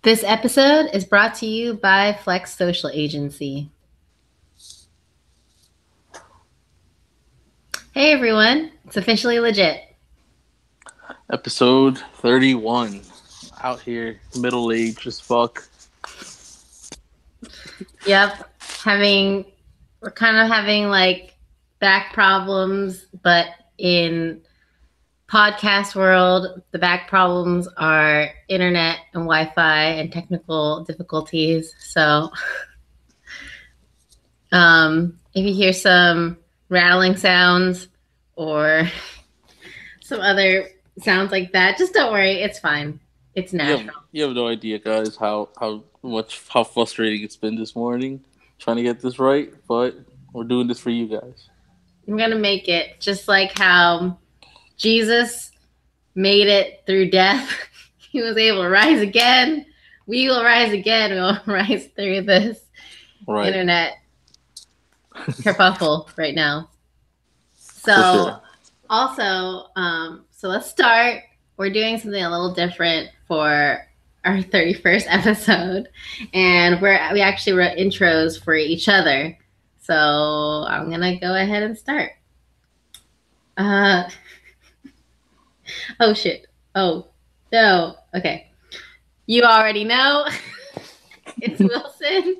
This episode is brought to you by Flex Social Agency. Hey everyone, it's officially legit. Episode 31. Out here, middle age as fuck. Yep, we're kind of having like back problems, but in podcast world, the back problems are internet and Wi-Fi and technical difficulties. So, if you hear some rattling sounds or some other sounds like that, just don't worry, it's fine. It's natural. You have no idea, guys, how frustrating it's been this morning trying to get this right, but we're doing this for you guys. I'm gonna make it just like how Jesus made it through death. He was able to rise again. We will rise again. We will rise through this internet kerfuffle right now. So, also, so let's start. We're doing something a little different for our 31st episode, and we actually wrote intros for each other. So I'm gonna go ahead and start. Oh shit. Oh no. Okay. You already know. It's Wilson,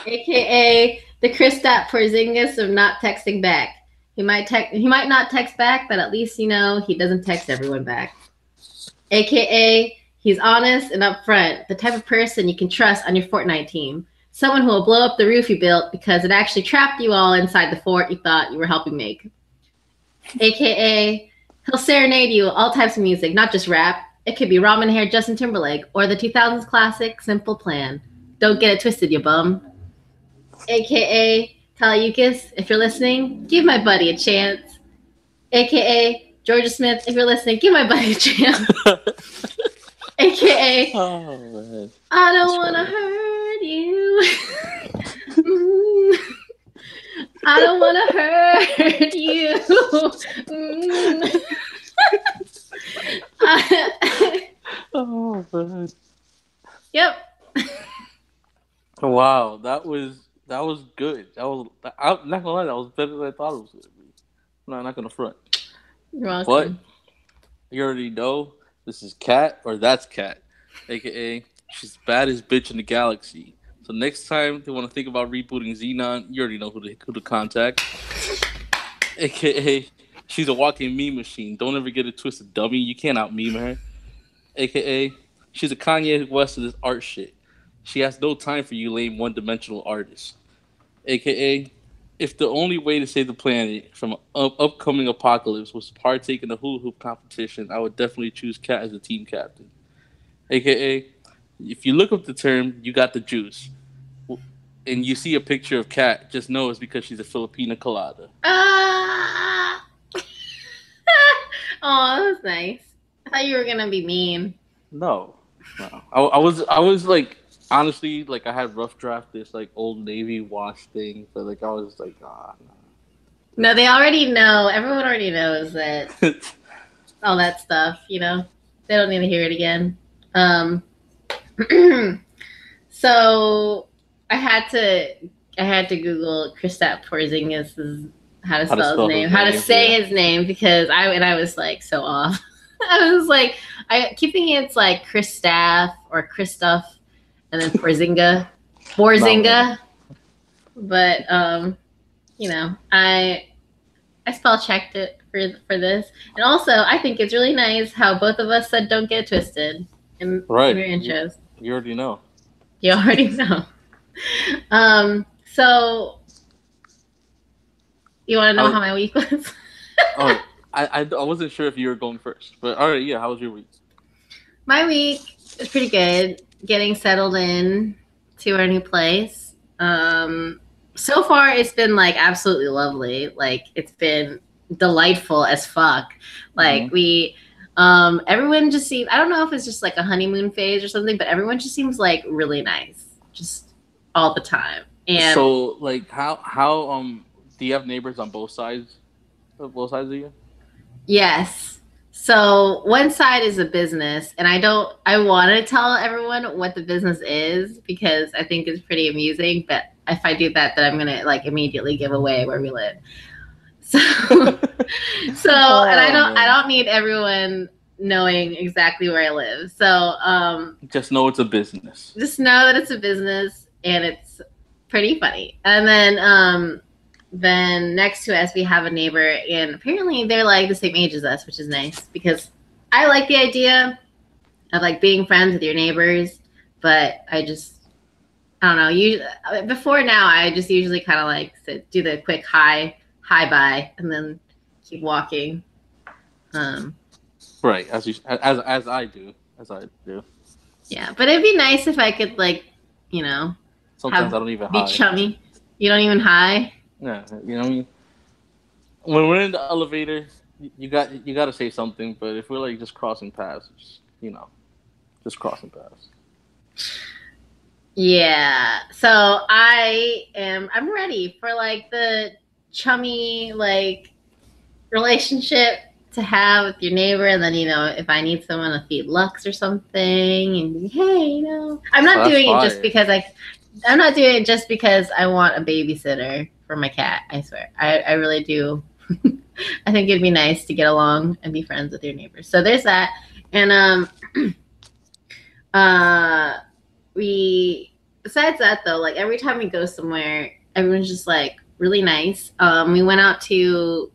aka the Kristaps Porzingis of not texting back. He might not text back, but at least you know he doesn't text everyone back. AKA he's honest and upfront, the type of person you can trust on your Fortnite team. Someone who will blow up the roof you built because it actually trapped you all inside the fort you thought you were helping make. AKA he'll serenade you all types of music, not just rap. It could be Ramen Hair Justin Timberlake or the 2000s classic Simple Plan. Don't get it twisted, you bum. AKA Kaliukis, if you're listening, give my buddy a chance. AKA Georgia Smith, if you're listening, give my buddy a chance. AKA I don't want to hurt you. I don't want to hurt you. Oh man. Yep. Wow, that was good. I'm not gonna lie, that was better than I thought it was gonna be. No, I'm not gonna front. You're welcome. But you already know this is Kat, or that's Kat, aka she's the baddest bitch in the galaxy. So next time they want to think about rebooting Xenon, you already know who to contact. AKA she's a walking meme machine. Don't ever get it twisted, dummy. You can't out meme her. AKA she's a Kanye West of this art shit. She has no time for you lame one-dimensional artists. AKA if the only way to save the planet from an upcoming apocalypse was to partake in the hula hoop competition, I would definitely choose Kat as the team captain. AKA if you look up the term, you got the juice, and you see a picture of Kat, just know it's because she's a Filipina colada. Oh, that was nice. I thought you were gonna be mean. No. I was like, honestly, like I had rough draft this like Old Navy wash thing, but like I was like, no. No, they already know. Everyone already knows that all that stuff. You know, they don't need to hear it again. So I had to Google Kristaps Porzingis' how to spell his name, how to say his name, because I was like so off. I was like, I keep thinking it's like Kristaps or Kristoff, and then Borzinga, but you know, I spell checked it for this, and also I think it's really nice how both of us said "don't get twisted" in your intros. You already know. You already know. So you want to know how my week was? Oh, I wasn't sure if you were going first, but all right, yeah. How was your week? My week was pretty good. Getting settled in to our new place. So far, it's been like absolutely lovely. Like it's been delightful as fuck. Like everyone just seems. I don't know if it's just like a honeymoon phase or something, but everyone just seems like really nice, just all the time. And so, like, how do you have neighbors on both sides of you? Yes. So one side is a business, and I want to tell everyone what the business is because I think it's pretty amusing. But if I do that, then I'm gonna like immediately give away where we live. So, and I don't need everyone knowing exactly where I live. So, just know it's a business. Just know that it's a business, and it's pretty funny. And then next to us we have a neighbor, and apparently they're like the same age as us, which is nice because I like the idea of like being friends with your neighbors, but I don't know. Before now, I just usually kind of like do the quick hi bye, and then keep walking. Right, as I do. Yeah, but it'd be nice if I could like, sometimes I don't even be chummy. You don't even hi. Yeah, you know what I mean? When we're in the elevator, you got to say something, but if we're like just crossing paths, just crossing paths. Yeah. So I'm ready for like the chummy like relationship to have with your neighbor, and then if I need someone to feed Lux or something, and hey, I'm not doing it just because I'm not doing it just because I want a babysitter for my cat. I swear. I really do. I think it'd be nice to get along and be friends with your neighbors. So there's that. And besides that though, like every time we go somewhere, everyone's just like really nice. We went out to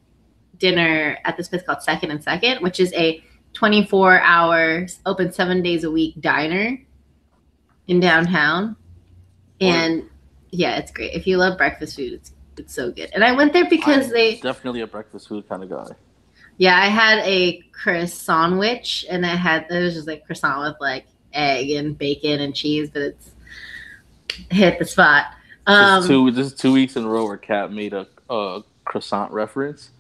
dinner at this place called Second and Second, which is a 24 hours open 7 days a week diner in downtown. And yeah, it's great. If you love breakfast food, it's so good. And I went there because I'm definitely a breakfast food kind of guy. Yeah, I had a croissant sandwich, and it was just like croissant with like egg and bacon and cheese, but it's hit the spot. This is 2 weeks in a row where Kat made a croissant reference.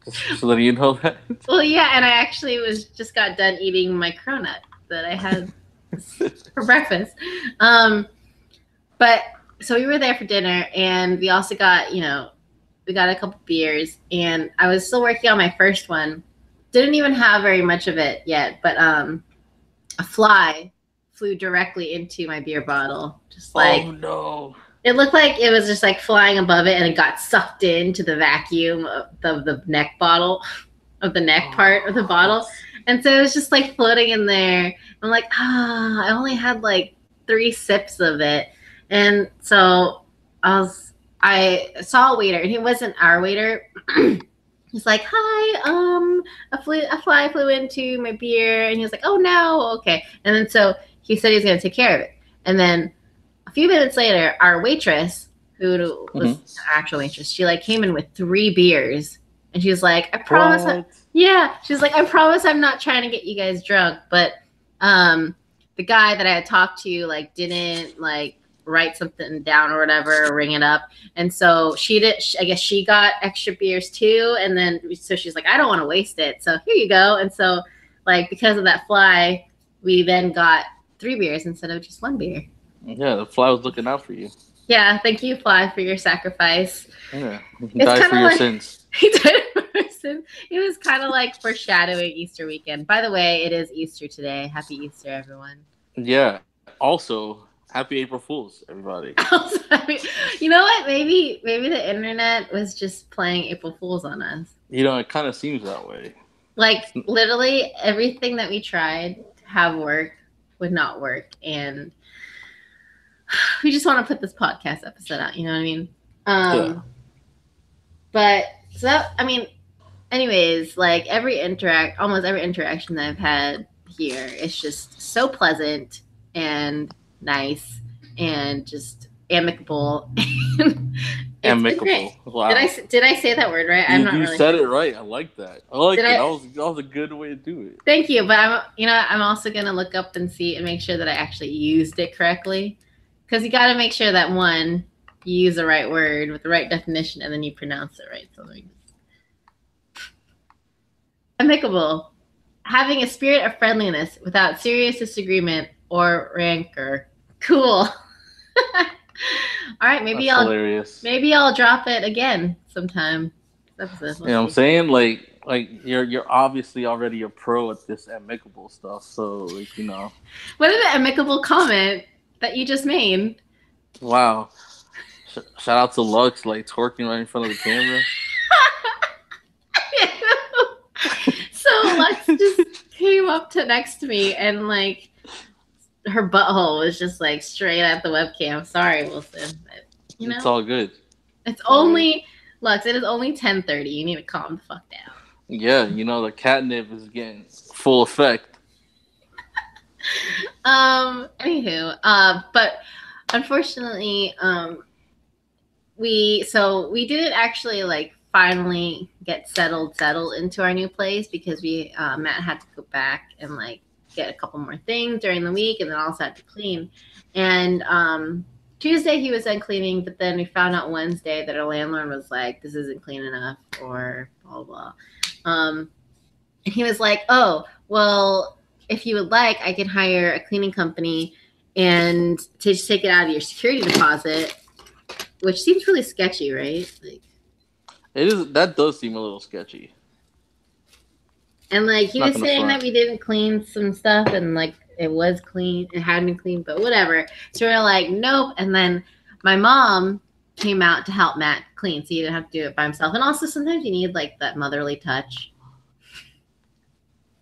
Just so that you know that. Well, yeah, and I actually just got done eating my cronut that I had for breakfast. But so we were there for dinner, and we also got, we got a couple beers, and I was still working on my first one. Didn't even have very much of it yet, but a fly flew directly into my beer bottle. Just like, oh no. It looked like it was just like flying above it, and it got sucked into the vacuum of the neck bottle, of the neck part of the bottle. And so it was just like floating in there. I'm like, I only had like 3 sips of it. And so I saw a waiter, and he wasn't our waiter. He's like, hi, a fly flew into my beer. And he was like, oh no, okay. And then so he said he was going to take care of it. And then a few minutes later, our waitress, who was an actual waitress, she like came in with 3 beers. And she was like, I promise. She's like, I promise I'm not trying to get you guys drunk. But the guy that I had talked to like didn't like write something down or whatever, or ring it up. And so I guess she got extra beers too. And then, so she's like, I don't want to waste it. So here you go. And so like, because of that fly, we then got 3 beers instead of just 1 beer. Yeah. The fly was looking out for you. Yeah. Thank you, fly, for your sacrifice. Yeah. He died for your sins. He died for your sins. It was kind of like foreshadowing Easter weekend. By the way, it is Easter today. Happy Easter, everyone. Yeah. Also, happy April Fools, everybody. You know what? Maybe the internet was just playing April Fools on us. It kind of seems that way. Like, literally everything that we tried to have work would not work. And we just want to put this podcast episode out. You know what I mean? Yeah. But, so, I mean, anyways, like, almost every interaction that I've had here is just so pleasant and nice and just amicable. Amicable. Wow. Did I say that word right? You said it right. I like that. I like it. That was a good way to do it. Thank you. But I'm also gonna look up and see and make sure that I actually used it correctly. Because you gotta make sure that one, you use the right word with the right definition, and then you pronounce it right. So amicable. Having a spirit of friendliness without serious disagreement or rancor. Cool. All right, hilarious. Maybe I'll drop it again sometime. You know what I'm saying? Like, Like you're obviously already a pro at this amicable stuff, so like What is the amicable comment that you just made? wow. Shout out to Lux, like twerking right in front of the camera. So Lex just came up to next to me and like her butthole was just like straight at the webcam. Sorry, Wilson, but It's all good. It's only Lux. It is only 10:30. You need to calm the fuck down. Yeah, the catnip is getting full effect. Anywho, but unfortunately, we didn't actually like finally get settled into our new place because Matt had to go back and like get a couple more things during the week and then also had to clean. And Tuesday he was done cleaning, but then we found out Wednesday that our landlord was like, this isn't clean enough or blah blah. And he was like, oh well, if you would like, I can hire a cleaning company and to just take it out of your security deposit, which seems really sketchy, right? Like, it is. That does seem a little sketchy. And like he was saying that we didn't clean some stuff, and like it was clean, it had been clean, but whatever. So we're like, nope. And then my mom came out to help Matt clean, so you didn't have to do it by himself. And also sometimes you need like that motherly touch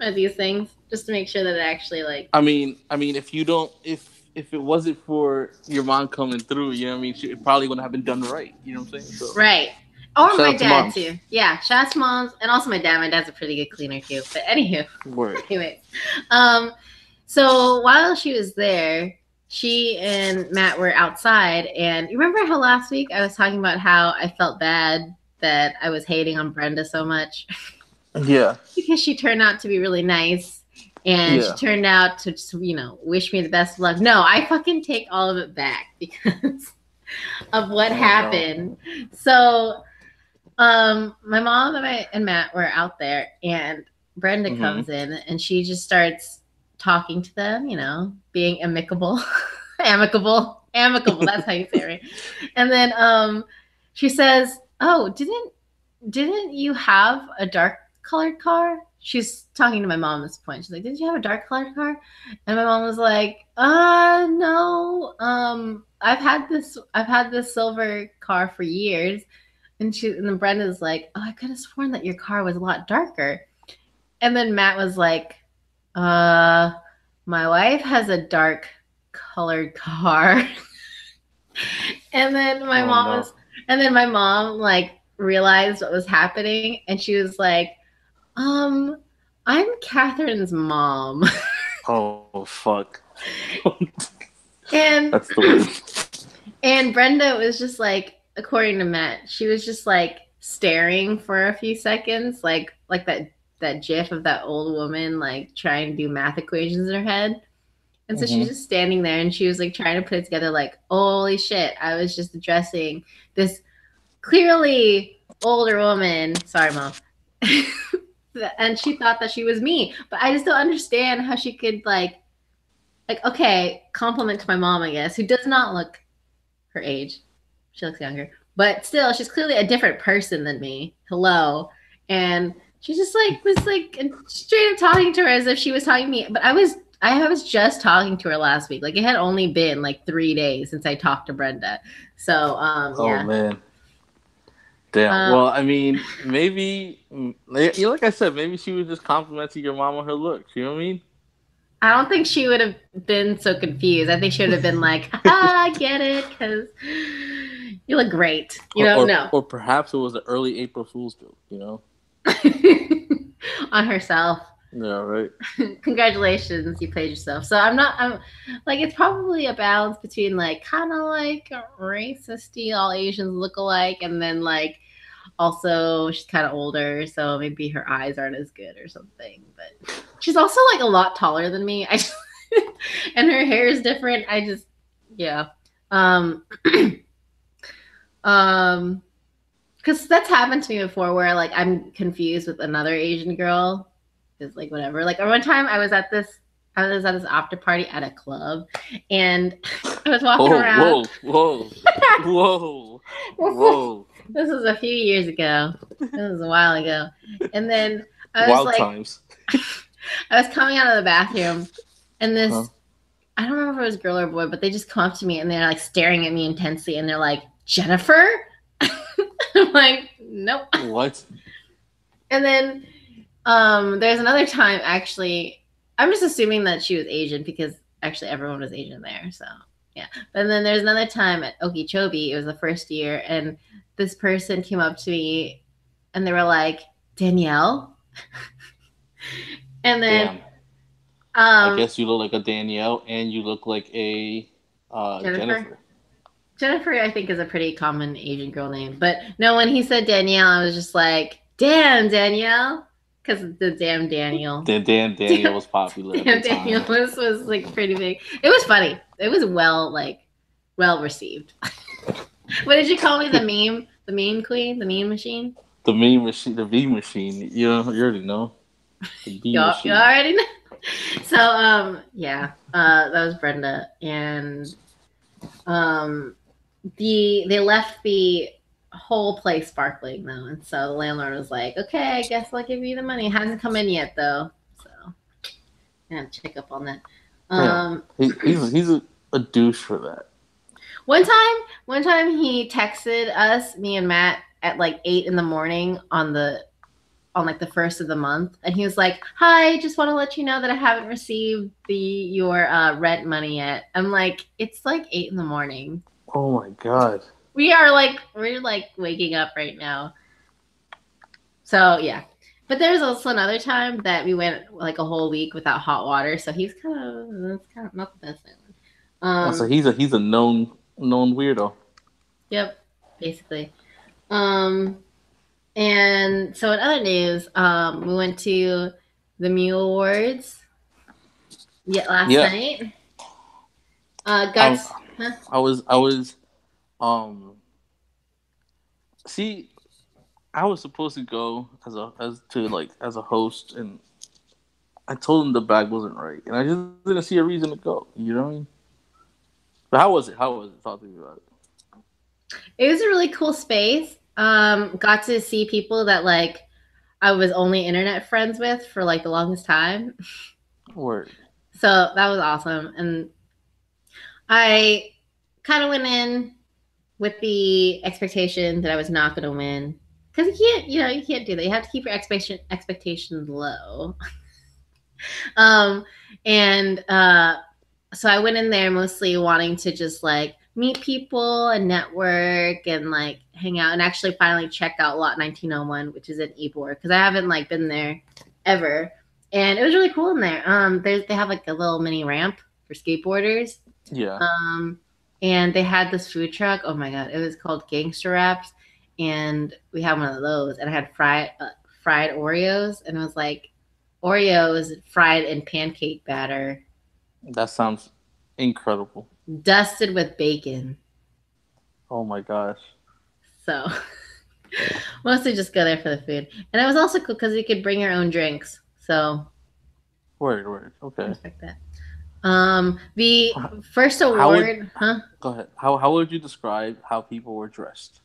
of these things just to make sure that it actually like. I mean, if you don't, if it wasn't for your mom coming through, you know what I mean, it probably wouldn't have been done right. You know what I'm saying? So, right. Or my dad too. Yeah, shout out to moms, and also my dad. My dad's a pretty good cleaner too. But anywho, anyways, so while she was there, she and Matt were outside, and you remember how last week I was talking about how I felt bad that I was hating on Brenda so much? Yeah. Because she turned out to be really nice, and she turned out to just, wish me the best of luck. No, I fucking take all of it back because of what happened. No. So, my mom and Matt were out there, and Brenda comes in, and she just starts talking to them, being amicable. amicable. That's how you say it, right? And then she says, "Oh, didn't you have a dark colored car?" She's talking to my mom at this point. She's like, "Did you have a dark colored car?" And my mom was like, no. I've had this silver car for years." And then Brenda's like, "Oh, I could have sworn that your car was a lot darker." And then Matt was like, my wife has a dark colored car." And then my mom like realized what was happening, and she was like, I'm Catherine's mom." Oh fuck. And that's the worst. And Brenda was just like, according to Matt, she was just like staring for a few seconds, like that gif of that old woman like trying to do math equations in her head. And so she was just standing there, and she was like trying to put it together like, holy shit, I was just addressing this clearly older woman. Sorry, Mom. And she thought that she was me. But I just don't understand how she could like, okay, compliment to my mom, I guess, who does not look her age. She looks younger. But still, she's clearly a different person than me. Hello. And she just like was like straight up talking to her as if she was talking to me. But I was just talking to her last week. Like it had only been like 3 days since I talked to Brenda. So yeah. Oh man. Damn. Well, I mean, maybe like I said, maybe she was just complimenting your mom on her looks. You know what I mean? I don't think she would have been so confused. I think she would have been like, I get it, because you look great. Or perhaps it was an early April Fool's joke, on herself. Yeah, right. Congratulations, you played yourself. So I'm like, it's probably a balance between like kind of like racist-y, all Asians look alike, and then like also she's kind of older, so maybe her eyes aren't as good or something. But she's also like a lot taller than me. And her hair is different. Because that's happened to me before, where like I'm confused with another Asian girl. Is like whatever. Like one time I was at this after party at a club, and I was walking around. Whoa. This was a few years ago. This was a while ago. And then I was Wild like, times. I was coming out of the bathroom, and this, Huh? I don't remember if it was girl or boy, but they just come up to me and they're like staring at me intensely, and they're like, Jennifer? I'm like, nope. What? And then there's another time, actually, I'm just assuming that she was Asian because actually everyone was Asian there. So, yeah. But then there's another time at Okeechobee. It was the first year. And this person came up to me and they were like, Danielle? And then Damn. I guess you look like a Danielle and you look like a Jennifer. Jennifer, I think, is a pretty common Asian girl name. But no, when he said Danielle, I was just like, damn, Danielle. Because the damn Daniel. Damn Danielle was popular. Damn Daniel was like pretty big. It was funny. It was well received. What did you call me? The meme? The meme queen? The meme machine? The meme machine, the V machine. You already know. The V You machine. already know. So yeah, that was Brenda, and they left the whole place sparkling though, and so the landlord was like, okay, I guess I'll give you the money. It hasn't come in yet though, so I have to check up on that. He's a douche for that. One time he texted us, me and Matt, at like 8 in the morning on like the first of the month, and he was like, hi, just want to let you know that I haven't received your rent money yet. I'm like, it's like 8 in the morning. Oh my god. We're like waking up right now. So yeah. But there's also another time that we went like a whole week without hot water, so that's kind of not the best island. So he's a known weirdo. Yep, basically. And so in other news, we went to the Mule Awards last night. I was see, I was supposed to go as a host, and I told him the bag wasn't right, and I just didn't see a reason to go. You know what I mean? But how was it? Talk to me about it. It was a really cool space. Got to see people that like I was only internet friends with for like the longest time. Word. So that was awesome, and I kind of went in with the expectation that I was not going to win, because you can't do that. You have to keep your expectations low. So I went in there mostly wanting to just like meet people and network and like hang out, and actually finally check out Lot 1901, which is in Ybor, because I haven't like been there ever, and it was really cool in there. They have like a little mini ramp for skateboarders. Yeah. And they had this food truck. Oh my god, it was called Gangster Wraps, and we had one of those, and I had fried Oreos, and it was like Oreos fried in pancake batter. That sounds incredible. Dusted with bacon. Oh my gosh. So mostly just go there for the food. And it was also cool because you could bring your own drinks. So word. Okay. I respect that. The first award, Go ahead. How would you describe how people were dressed?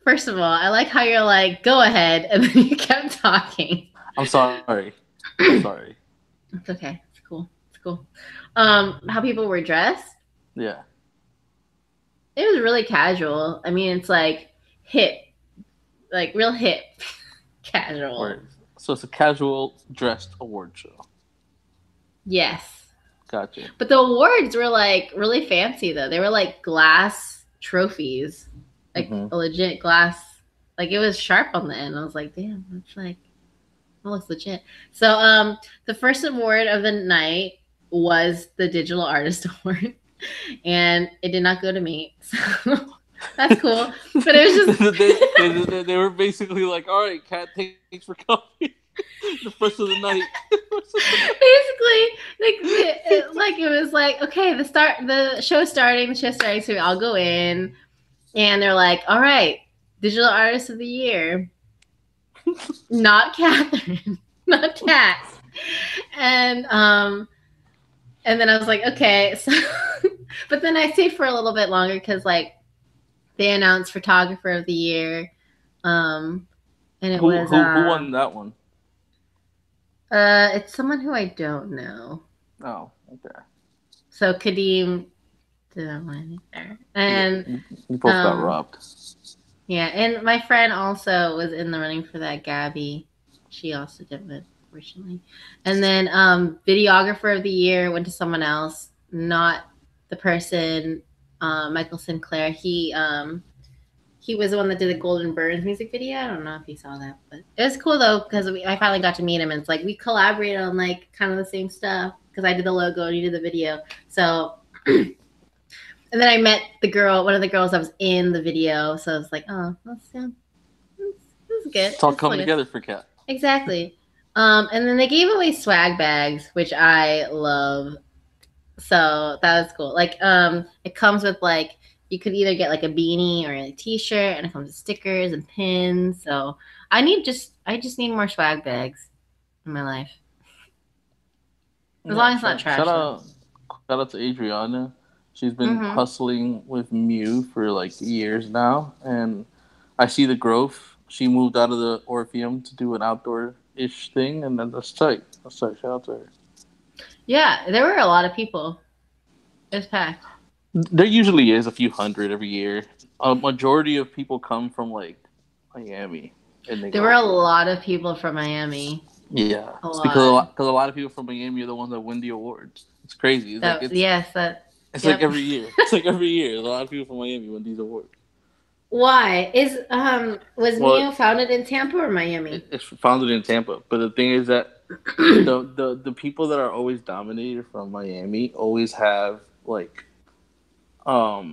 First of all, I like how you're like, go ahead, and then you kept talking. I'm sorry. It's okay. It's cool. How people were dressed? Yeah. It was really casual. I mean, it's like hip, like real hip, casual. Right. So it's a casual dressed award show. Yes. Gotcha. But the awards were like really fancy though. They were like glass trophies, like a legit glass. Like it was sharp on the end. I was like, damn, that's like, that looks legit. So the first award of the night was the Digital Artist Award, and it did not go to me. So that's cool. But it was just they were basically like, all right, Kat, thanks for coming. The first of the night. Basically, like it was like, okay, the show's starting, so I'll go in, and they're like, all right, Digital Artist of the Year. Not Catherine, not Kat. And then I was like, okay. So, but then I stayed for a little bit longer because like they announced photographer of the year. And it Who was who won that one? it's someone who I don't know. Oh, okay. So Kadeem didn't win either. And Yeah, we both got robbed. yeah, and my friend also was in the running for that, Gabby. She also did win, fortunately. And then videographer of the year went to someone else, not the person, Michael Sinclair. He was the one that did the Golden Burns music video. I don't know if you saw that, but it was cool though because I finally got to meet him, and it's like we collaborated on like kind of the same stuff because I did the logo and he did the video. So, and then I met the girl, one of the girls that was in the video. So it's like, oh, that's good. It's all coming together for Kat. Exactly. And then they gave away swag bags, which I love. So that was cool. Like, it comes with like you could either get like a beanie or a t-shirt, and it comes with stickers and pins. So I just need more swag bags in my life. As long as it's not trash. Shout out to Adriana. She's been hustling with Mew for like years now, and I see the growth. She moved out of the Orpheum to do an outdoor-ish thing, and then that's tight. Shout out to her. Yeah, there were a lot of people. It was packed. There usually is a few hundred every year. A majority of people come from like Miami, and there were a lot of people from Miami. Yeah, because a lot of people from Miami are the ones that win the awards. It's crazy. It's like every year. It's like every year. A lot of people from Miami win these awards. Why was Mew founded in Tampa or Miami? It's founded in Tampa, but the thing is that the people that are always dominated from Miami always have like a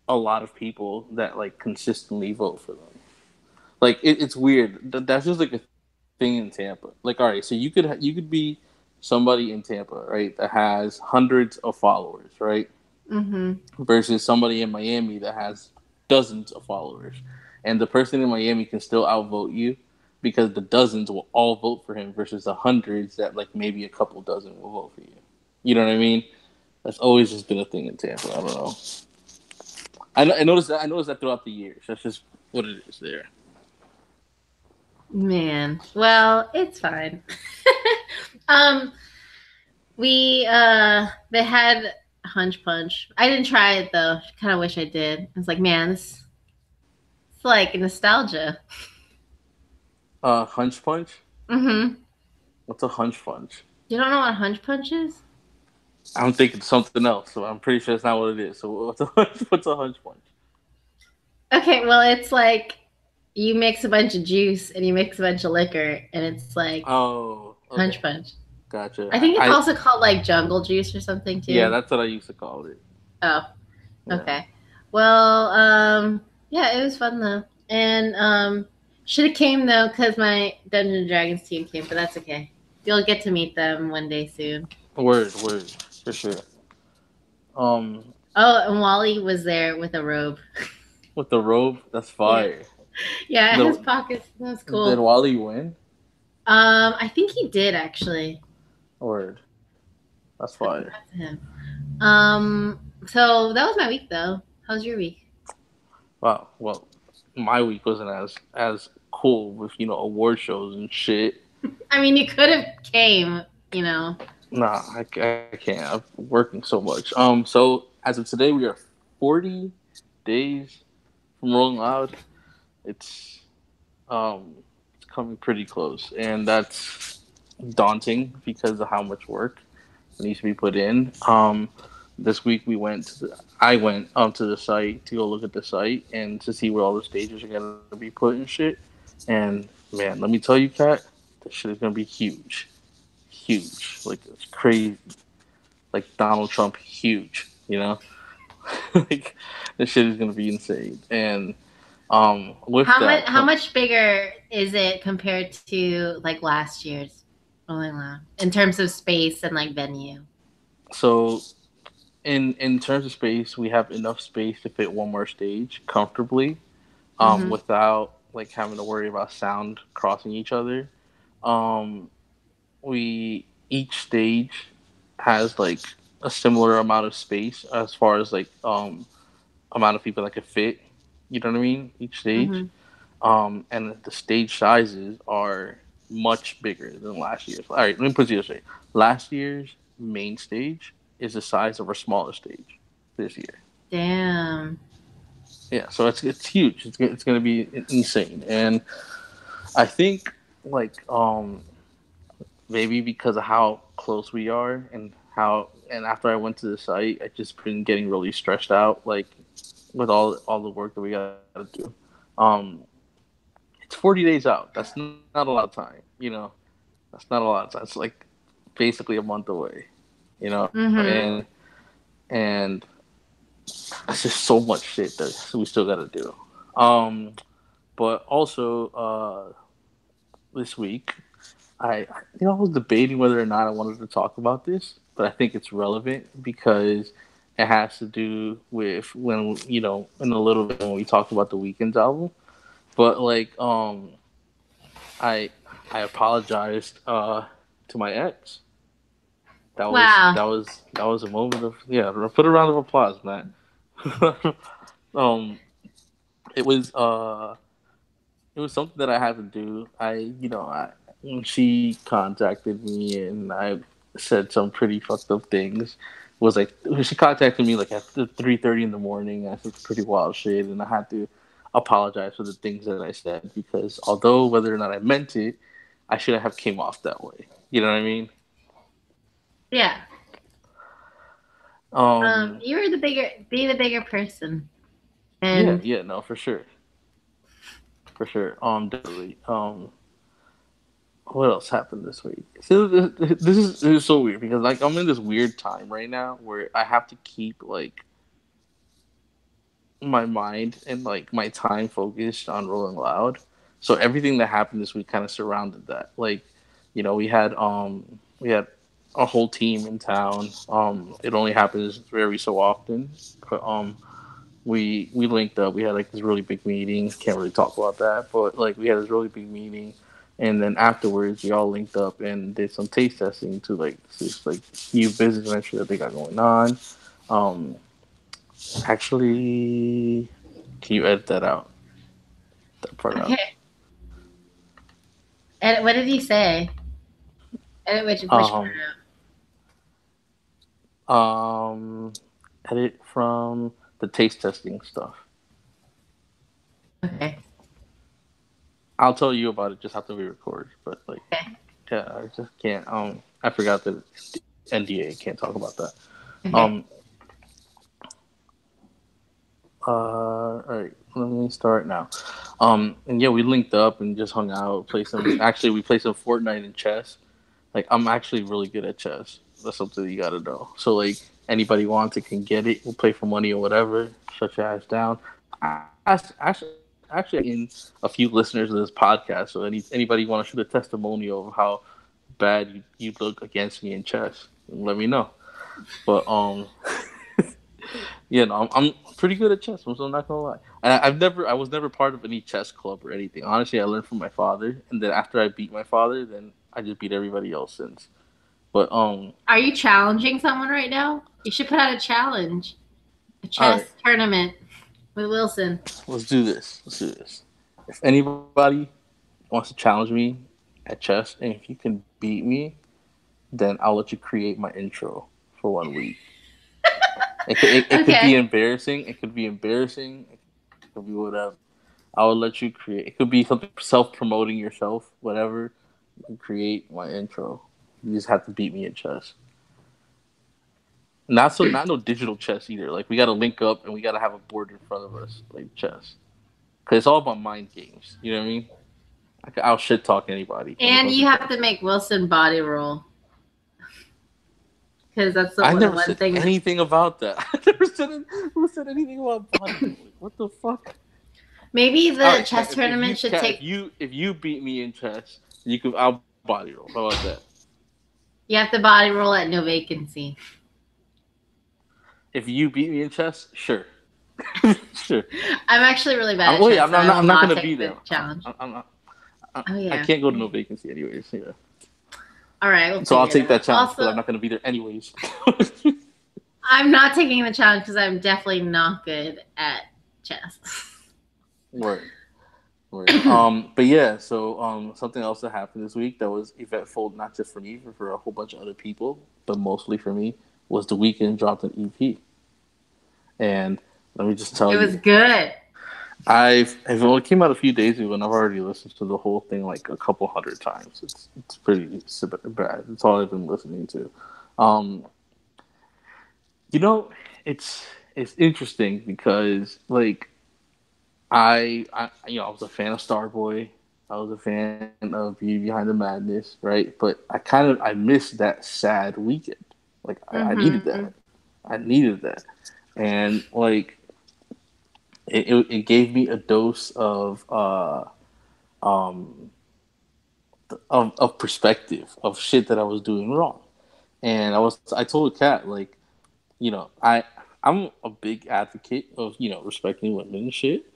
lot of people that like consistently vote for them. Like it's weird. That's just like a thing in Tampa. Like, all right, so you could be somebody in Tampa, right, that has hundreds of followers, right, versus somebody in Miami that has dozens of followers, and the person in Miami can still outvote you because the dozens will all vote for him versus the hundreds that like maybe a couple dozen will vote for you. You know what I mean? That's always just been a thing in Tampa. I don't know. I noticed that throughout the years. That's just what it is there. Man, well, it's fine. They had Hunch Punch. I didn't try it though. Kind of wish I did. I was like, man, it's like nostalgia. Hunch Punch. What's a Hunch Punch? You don't know what a Hunch Punch is? I'm thinking something else, so I'm pretty sure it's not what it is. So what's a Hunch Punch? Okay, well, it's like you mix a bunch of juice and you mix a bunch of liquor, and it's like Hunch Punch. Gotcha. I think it's also called like jungle juice or something too. Yeah, that's what I used to call it. Oh, okay. Yeah. Well, yeah, it was fun though, and should have came though because my Dungeons and Dragons team came, but that's okay. You'll get to meet them one day soon. Word, for sure. Oh, and Wally was there with a robe. With the robe? That's fire. Yeah, his pockets. That's cool. Did Wally win? I think he did actually. Word. That's fire. So that was my week though. How was your week? Wow. Well, my week wasn't as cool with award shows and shit. I mean, you could have came. Nah, I can't. I'm working so much. So as of today, we are 40 days from Rolling Loud. It's coming pretty close, and that's daunting because of how much work needs to be put in. This week I went to the site to go look at the site and to see where all the stages are gonna be put and shit. And man, let me tell you, Kat, this shit is gonna be huge. Like it's crazy. Like Donald Trump, huge. Like this shit is gonna be insane. And how much bigger is it compared to like last year's Rolling Loud in terms of space and like venue? So, in terms of space, we have enough space to fit one more stage comfortably, without like having to worry about sound crossing each other. Each stage has like a similar amount of space as far as like amount of people that could fit. You know what I mean? Each stage. Mm-hmm. And the stage sizes are much bigger than last year's. All right, let me put it this way: last year's main stage is the size of our smaller stage this year. Damn. Yeah, so it's huge. It's gonna be insane, and I think like maybe because of how close we are and after I went to the site, I just been getting really stressed out like with all the work that we gotta do. Um, it's 40 days out. That's not a lot of time. That's not a lot of time. It's like basically a month away. Mm-hmm. And it's just so much shit that we still gotta do. Um, but also this week I was debating whether or not I wanted to talk about this, but I think it's relevant because it has to do with when in a little bit when we talked about the Weeknd's album. But like I I apologized to my ex. Wow. That was a moment of put a round of applause, man. um it was it was something that I had to do. When she contacted me and I said some pretty fucked up things. Was like she contacted me like at 3:30 in the morning. I said pretty wild shit, and I had to apologize for the things that I said because although whether or not I meant it, I shouldn't have came off that way. You know what I mean? Yeah. Um, You were be the bigger person, yeah, and yeah, no, for sure, for sure. Definitely. What else happened this week? So this is so weird because like I'm in this weird time right now where I have to keep like my mind and like my time focused on Rolling Loud. So everything that happened this week kind of surrounded that. Like, we had a whole team in town. It only happens very so often. But we linked up. We had like this really big meeting. Can't really talk about that, but like we had this really big meeting, and then afterwards we all linked up and did some taste testing to like this like new business venture that they got going on. Um, Actually, can you edit that out? That part out. okay. And what did he say? Edit which part Um, um, Edit from the taste testing stuff. out? Okay. I'll tell you about it just after we record. But like, Okay. yeah, I just can't. I forgot that NDA can't talk about that. Okay. All right, let me start now. And yeah, we linked up and just hung out, play some. Actually, we played some Fortnite and chess. Like, I'm actually really good at chess. That's something you gotta know. So like, anybody wants it can get it. We'll play for money or whatever. Shut your ass down. Actually, in a few listeners of this podcast. So anybody want to shoot a testimonial of how bad you look against me in chess, let me know. But yeah, no, I'm pretty good at chess. I'm still not gonna lie. And I was never part of any chess club or anything. Honestly, I learned from my father, and then after I beat my father, then I just beat everybody else since. But Are you challenging someone right now? You should put out a challenge, a all right, chess tournament with Wilson. let's do this. Let's do this. If anybody wants to challenge me at chess, and if you can beat me, then I'll let you create my intro for 1 week. It could be Okay. embarrassing. It could be embarrassing. It could be whatever. I will let you create. It could be something self promoting yourself, whatever. You can create my intro. You just have to beat me in chess. Not no digital chess either. Like we got to link up and we got to have a board in front of us, like chess. Cause it's all about mind games. You know what I mean? I'll shit talk anybody when it And comes you to have chess. to make Wilson body roll because that's I the never one said thing that anything about that. I never said who said anything about body rolling. What the fuck? maybe All the right, Kat. chess tournament should take. If you beat me in chess, I'll body roll. How about that? You have to body roll at no vacancy. If you beat me in chess, sure, sure. I'm actually really bad at chess, so I will I'm not not gonna be take the there. challenge. I'm not, Oh I yeah. can't go to no vacancy anyways. Yeah. All right, we'll So I'll figure it take out. that challenge because Also, I'm not gonna be there anyways. I'm not taking the challenge because I'm definitely not good at chess. Right. Right. But yeah, so something else that happened this week that was eventful, not just for me, but for a whole bunch of other people, but mostly for me, was The Weeknd dropped an EP. And let me just tell It was you, good. I've only came out a few days ago, and I've already listened to the whole thing like a couple hundred times. It's pretty bad. It's all I've been listening to. Um, you know, it's interesting because like I was a fan of Starboy. I was a fan of Beauty Behind the Madness, right? But I missed that sad weekend. Like I needed Mm-hmm. that. I needed that, and like it gave me a dose um of perspective of shit that I was doing wrong. And I told Kat like, I'm a big advocate of respecting women and shit.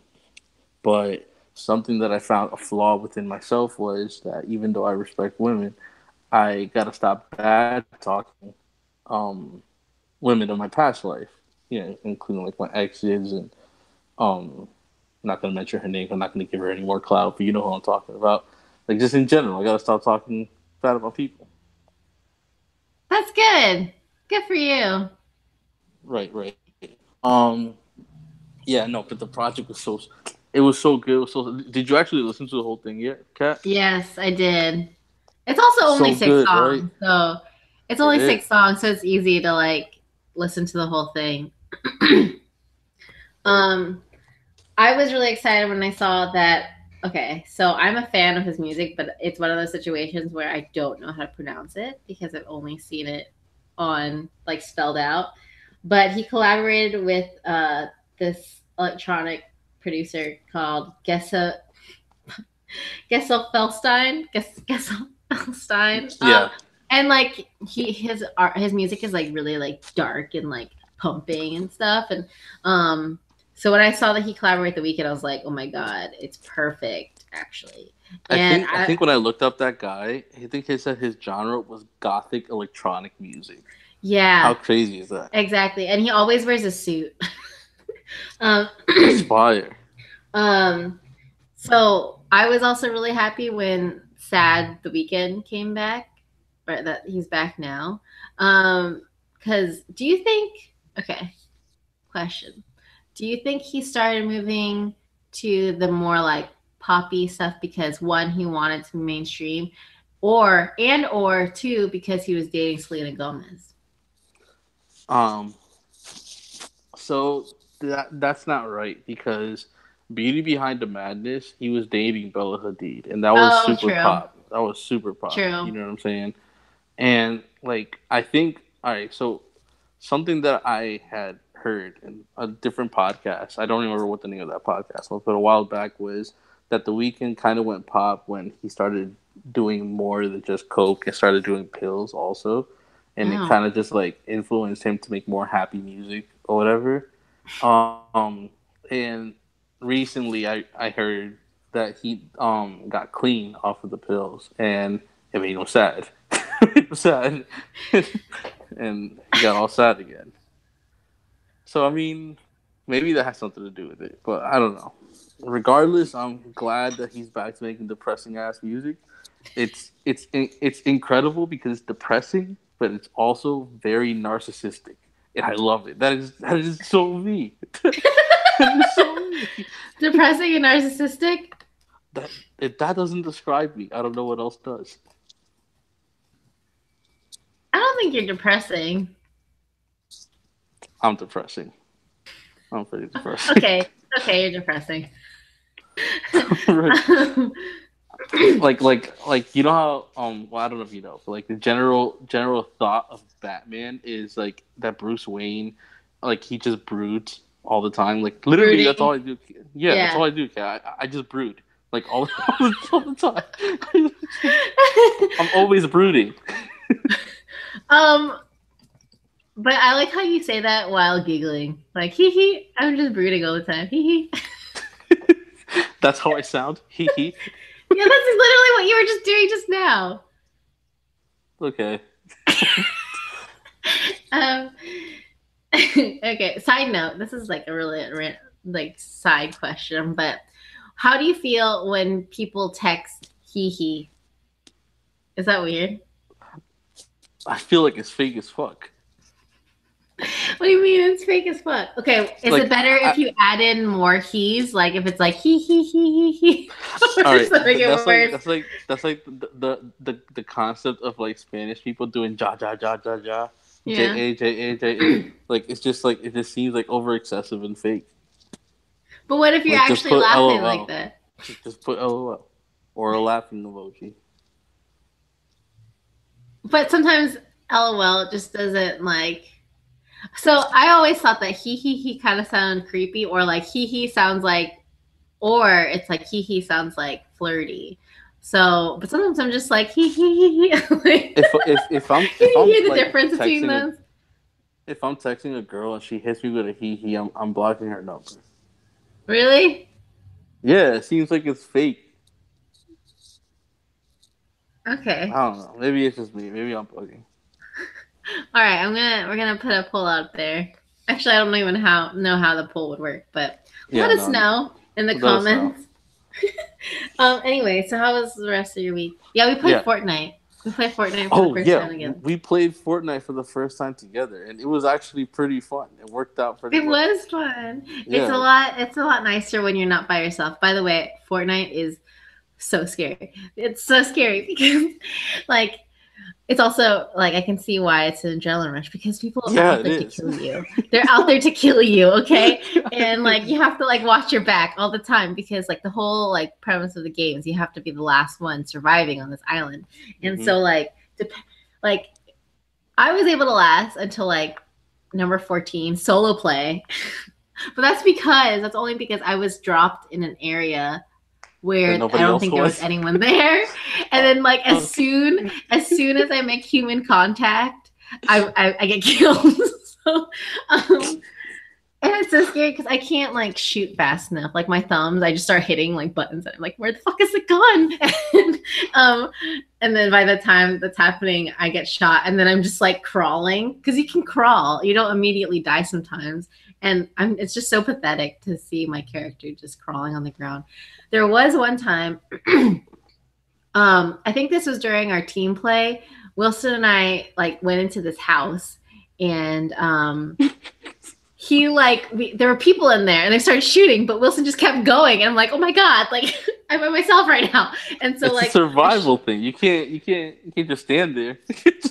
But something that I found a flaw within myself was that even though I respect women, I gotta stop bad talking women in my past life. Including like my exes and um I'm not gonna mention her name. I'm not gonna give her any more clout, but you know who I'm talking about. Like just in general, I gotta stop talking bad about people. That's good. Good for you. Right, right. Um, yeah, no, but the project was it was so good. It was so. Did you actually listen to the whole thing yet, Kat? Yes, I did. It's also only So six good, right? songs, so it's It only is. 6 songs, so it's easy to like listen to the whole thing. Right. um, I was really excited when I saw that. Okay, so I'm a fan of his music, but it's one of those situations where I don't know how to pronounce it because I've only seen it on like spelled out. But he collaborated with this electronic producer called Gessel Felstein. Yeah. And like his art, his music is like really like dark and like pumping and stuff. And so when I saw that he collaborated with The Weeknd, I was like, oh my god, it's perfect actually. And I think when I looked up that guy, I think he said his genre was gothic electronic music. How yeah, crazy is that? exactly. And he always wears a suit. um, That's fire. um, so I was also really happy when Sad The Weeknd came back, or that he's back now. Because do you think? Okay, question. Do you think he started moving to the more like poppy stuff because one, he wanted to be mainstream, or two, because he was dating Selena Gomez? Um, so that's not right because Beauty Behind the Madness, he was dating Bella Hadid, and that was Oh, super true, pop. That was super pop. You true. know what I'm saying? And like I think, all right, so something that I had heard in a different podcast, I don't remember what the name of that podcast was, but a while back was that The Weeknd kind of went pop when he started doing more than just coke and started doing pills also, and it Oh, kind of just like influenced him to make more happy music or whatever. And recently I heard that he got clean off of the pills and it made him sad. It was sad. And he got all sad again. So I mean, maybe that has something to do with it, but I don't know. Regardless, I'm glad that he's back to making depressing ass music. It's incredible because it's depressing, but it's also very narcissistic, and I love it. That is so me. That is so me. depressing and narcissistic. That if that doesn't describe me, I don't know what else does. I don't think you're depressing. I'm depressing. I'm pretty depressing. Okay, okay, you're depressing. Right. Like you know how well I don't know if you know, but like the general thought of Batman is like that Bruce Wayne, like he just broods all the time. Like literally, that's all Brooding. I do. Yeah, that's Yeah. all I do. I just brood like all the time. I'm always brooding. um, but I like how you say that while giggling. Like, hee hee, I'm just brooding all the time. Hee hee. That's how I sound. Hee hee. Yeah, that's literally what you were just doing just now. Okay. Um, Okay, side note. This is like a really like side question, but how do you feel when people text he he? Is that weird? I feel like it's fake as fuck. What do you mean it's fake as fuck? Okay, is it Like, better if you add in more he's? Like if it's like he, or all does right, that make it worse? that's like the concept of like Spanish people doing ja ja ja ja ja, Yeah. J A. Like it's just like it just seems like over excessive and fake. But what if you're Like just actually put laughing like LOL, that? just put LOL, or a laughing emoji. But sometimes LOL just doesn't like. So I always thought that he kind of sounded creepy, or like he sounds like, or it's like he sounds like flirty. So, but sometimes I'm just like he. Like, can If you I'm hear the like difference between texting a those? if I'm texting a girl and she hits me with a he, I'm blocking her number. Really? Yeah, it seems like it's fake. Okay. I don't know. Maybe it's just me. Maybe I'm bugging. All right. We're gonna put a poll out there. Actually, I don't even know how the poll would work, but Yeah, let us no. know in the Let us know. comments. Anyway, so how was the rest of your week? Yeah, we played Yeah. Fortnite. We played Fortnite for the Oh first yeah, time again. we played Fortnite for the first time together, and it was actually pretty fun. It worked out pretty It well. was fun. Yeah, It's a lot nicer when you're not by yourself. By the way, Fortnite is so scary. It's so scary because like it's also like I can see why it's an adrenaline rush because people are yeah, out it there to is. kill you. They're out there to kill you, okay? And like you have to like watch your back all the time because like the whole like premise of the game is you have to be the last one surviving on this island. And Mhm. so like I was able to last until like number 14 solo play. But that's only because I was dropped in an area That where I nobody don't else think there was was. anyone there. And then like Okay. as soon as I make human contact, I get killed. So and it's so scary because I can't like shoot fast enough. Like my thumbs, I just start hitting like buttons and I'm like, where the fuck is the gun? And, and then by the time that's happening, I get shot and then I'm just like crawling because you can crawl. You don't immediately die sometimes. And it's just so pathetic to see my character just crawling on the ground. There was one time, I think this was during our team play. Wilson and I like went into this house and he like there were people in there and they started shooting, but Wilson just kept going, and I'm like, oh my god, like I'm by myself right now. And so It's a like survival thing. You can't just stand there.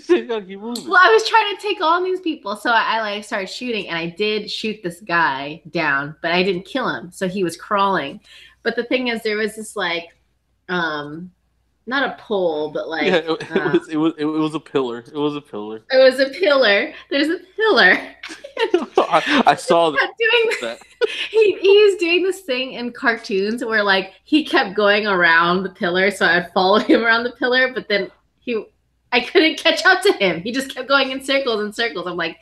You gotta keep moving. well, I was trying to take on these people, so I like started shooting, and I did shoot this guy down, but I didn't kill him, so he was crawling. But the thing is, there was this like not a pole, but Yeah, like it was a pillar. It was a pillar. it was a pillar. There's a pillar. I saw doing that. he was doing this thing in cartoons where like he kept going around the pillar, so I'd follow him around the pillar, but then I couldn't catch up to him. He just kept going in circles and circles. I'm like,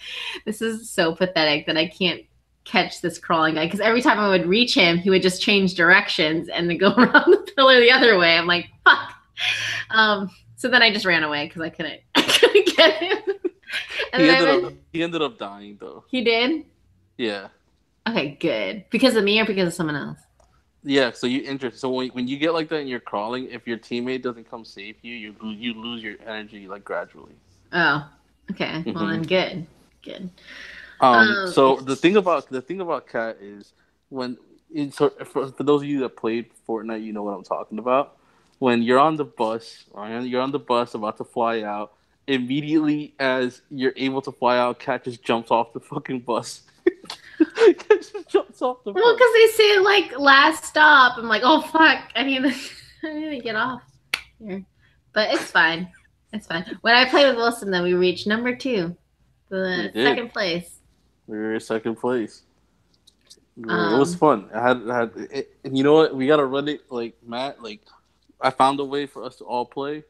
this is so pathetic that I can't catch this crawling guy because every time I would reach him, he would just change directions and then go around the pillar the other way. I'm like, fuck. So then I just ran away because I couldn't get him. And he ended up dying though. He did? Yeah. Okay, good. Because of me or because of someone else? Yeah, so you injured. So when you get like that and you're crawling, if your teammate doesn't come save you, you lose your energy like gradually. Oh, okay. Well, then good. So the thing about Cat is for those of you that played Fortnite, you know what I'm talking about. When you're on the bus, about to fly out, immediately as you're able to fly out, Cat just jumps off the fucking bus. Just jumps off the bus. Well, because they say like last stop. I'm like, oh fuck, I need to get off here. But it's fine. It's fine. When I played with Wilson, then we reached number 2, the second place. We were in second place. It was fun. And you know what? We gotta run it like Matt. Like I found a way for us to all play,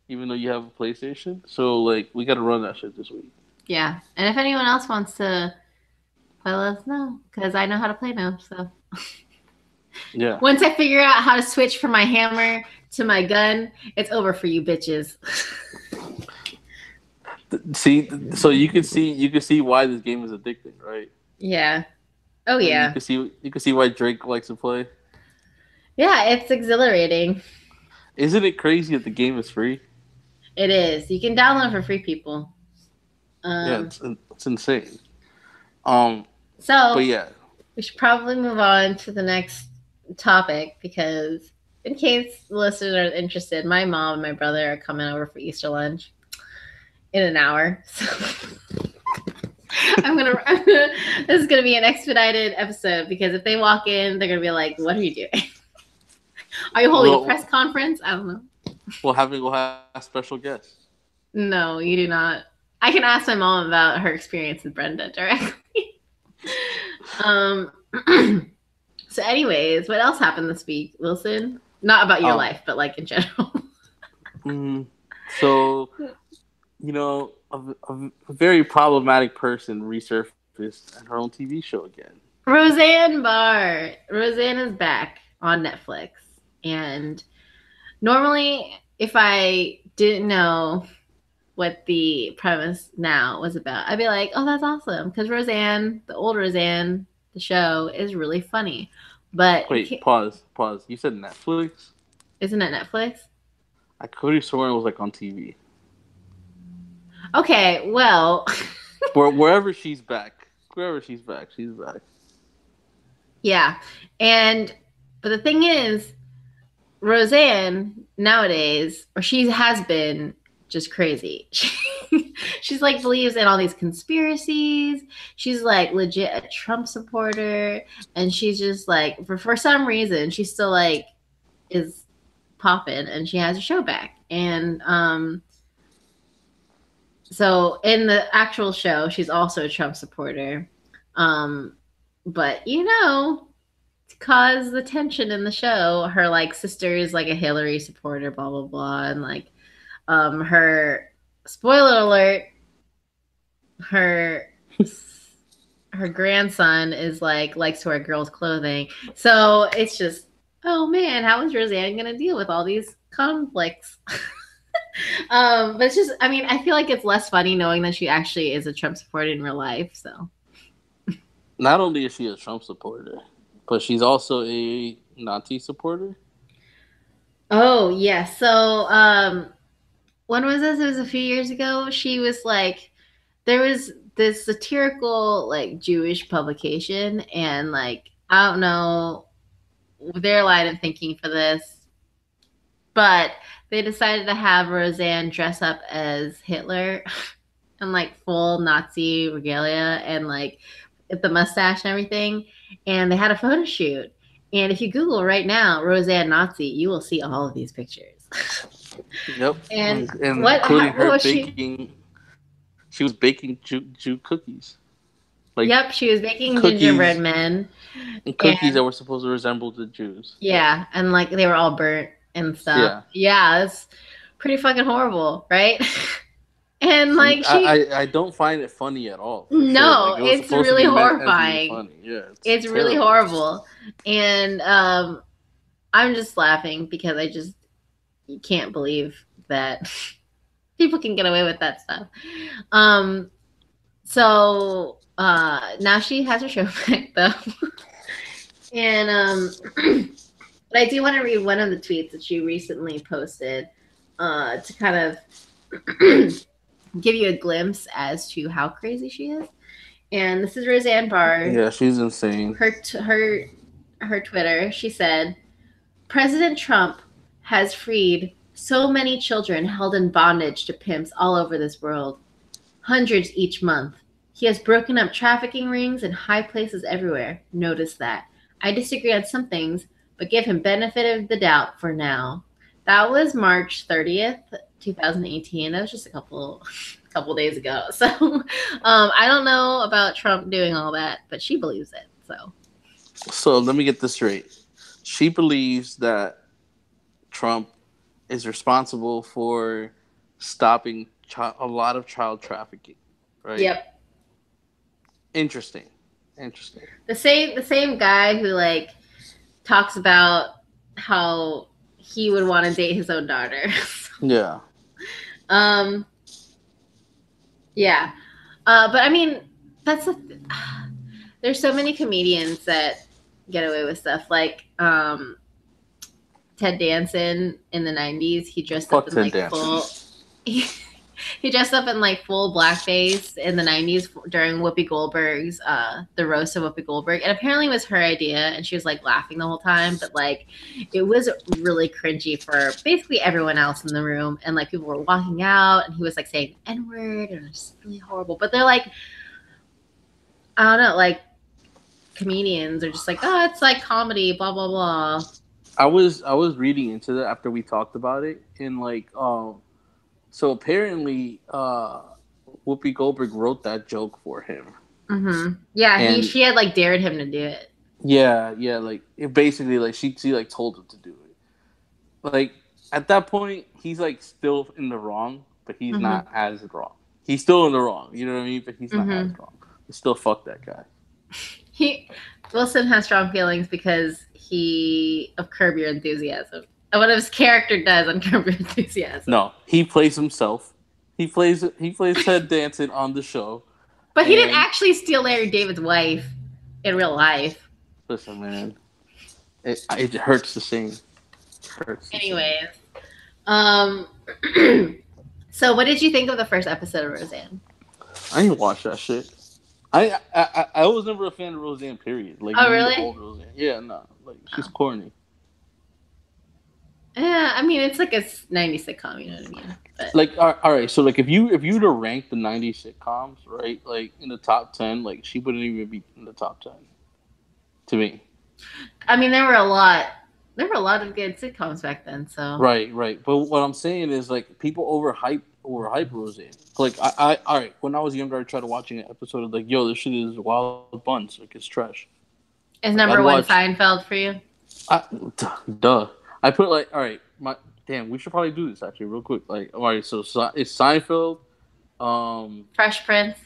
even though you have a PlayStation. So like we gotta run that shit this week. Yeah, and if anyone else wants to play, let us know because I know how to play now. So yeah. Once I figure out how to switch from my hammer to my gun, it's over for you bitches. See, so you can see why this game is addicting, right? Yeah. Oh And yeah. you can see why Drake likes to play. Yeah, it's exhilarating. Isn't it crazy that the game is free? It is. You can download for free, people. Yeah, Um, it's insane. Um, but so yeah, we should probably move on to the next topic because, in case the listeners are interested, my mom and my brother are coming over for Easter lunch in an hour. So this is gonna be an expedited episode because if they walk in, they're gonna be like, "What are you doing? Are you holding a press conference?" I don't know. We'll have special guests. No, you do not. I can ask my mom about her experience with Brenda directly. um. So, anyways, what else happened this week, Wilson? Not about your life, but like in general. So, a very problematic person resurfaced at her own TV show again. Roseanne Barr. Roseanne is back on Netflix. And normally, if I didn't know what the premise now was about, I'd be like, oh, that's awesome. Because Roseanne, the old Roseanne, the show is really funny. But wait, pause. You said Netflix? Isn't it Netflix? I could have sworn it was like on TV. Okay, well, wherever she's back, she's back. Yeah, but the thing is, Roseanne nowadays, or she has been just crazy. She's like believes in all these conspiracies. She's like legit a Trump supporter, and she's just like for some reason she's still like is popping, and she has a show back. And so in the actual show, she's also a Trump supporter. But to cause the tension in the show, her like sister is like a Hillary supporter, blah blah blah, and like her spoiler alert, her grandson is like likes to wear girls' clothing. So it's just, oh man, how is Roseanne gonna deal with all these conflicts? But it's just, I mean, I feel like it's less funny knowing that she actually is a Trump supporter in real life. So not only is she a Trump supporter, but she's also a Nazi supporter. Oh yeah. So when was this? It was a few years ago. She was like, there was this satirical like Jewish publication, and like I don't know their line of thinking for this, but they decided to have Roseanne dress up as Hitler and like full Nazi regalia and like the mustache and everything. And they had a photo shoot. And if you Google right now, Roseanne Nazi, you will see all of these pictures. Yep. And including her baking. She was baking Jew cookies. Like yep, she was baking gingerbread men. And cookies that were supposed to resemble the Jews. Yeah, and like they were all burnt and stuff. Yeah, it's pretty fucking horrible, right? And like I don't find it funny at all. No, sure. Like, it's really horrifying. Yeah, it's really horrible. And I'm just laughing because you can't believe that people can get away with that stuff. So now she has her show back though. And but I do want to read one of the tweets that she recently posted to kind of give you a glimpse as to how crazy she is. And this is Roseanne Barr. Yeah, she's insane. Her Twitter, she said, President Trump has freed so many children held in bondage to pimps all over this world. Hundreds each month. He has broken up trafficking rings in high places everywhere. Notice that. I disagree on some things, but give him benefit of the doubt for now. That was March 30th, 2018. That was just a couple days ago. So I don't know about Trump doing all that, but she believes it. So let me get this straight. She believes that Trump is responsible for stopping a lot of child trafficking, right? Yep. Interesting. The same guy who like talks about how he would want to date his own daughter. Yeah. Yeah. But I mean, that's there's so many comedians that get away with stuff like Ted Danson in the 90s. He dressed up Fuck in Ted like Danson. full he dressed up in like full blackface in the 90s during Whoopi Goldberg's the roast of Whoopi Goldberg, and apparently it was her idea and she was like laughing the whole time, but like it was really cringy for basically everyone else in the room, and like people were walking out and he was like saying the N-word and it was really horrible, but they're like, I don't know, like comedians are just like, oh, it's like comedy, blah blah blah. I was reading into that after we talked about it, and like so apparently Whoopi Goldberg wrote that joke for him, Yeah, and she had like dared him to do it. yeah, like it basically like she like told him to do it. Like at that point, he's like still in the wrong, but he's Mm-hmm. not as wrong. He's still in the wrong, you know what I mean? But he's not as Mm-hmm. wrong. But still, fuck that guy. He Wilson has strong feelings because he of Curb Your Enthusiasm. And what his character does on Curb Your Enthusiasm. No, he plays himself. He plays Ted Danson on the show. But he didn't And actually steal Larry David's wife in real life. listen, man, it hurts the same. It hurts the same. Anyways. Um so what did you think of the first episode of Roseanne? I didn't watch that shit. I was never a fan of Roseanne. Period. Like Oh even the really? old Roseanne. Yeah, no, like she's Oh. corny. Yeah, I mean it's like a 90s sitcom, you know what I mean? But Like all right, so like if you were to rank the '90s sitcoms, right, like in the top 10, like she wouldn't even be in the top 10 to me. I mean there were a lot of good sitcoms back then, so Right, right. But what I'm saying is like people overhype Roseanne. Like I all right, when I was younger, I tried watching an episode of like, yo, this shit is wild buns, like it's trash. is Like I'd number one watch, Seinfeld for you? I, duh. I put like, all right, my damn, we should probably do this actually real quick. Like, all right, so it's Seinfeld. Fresh Prince?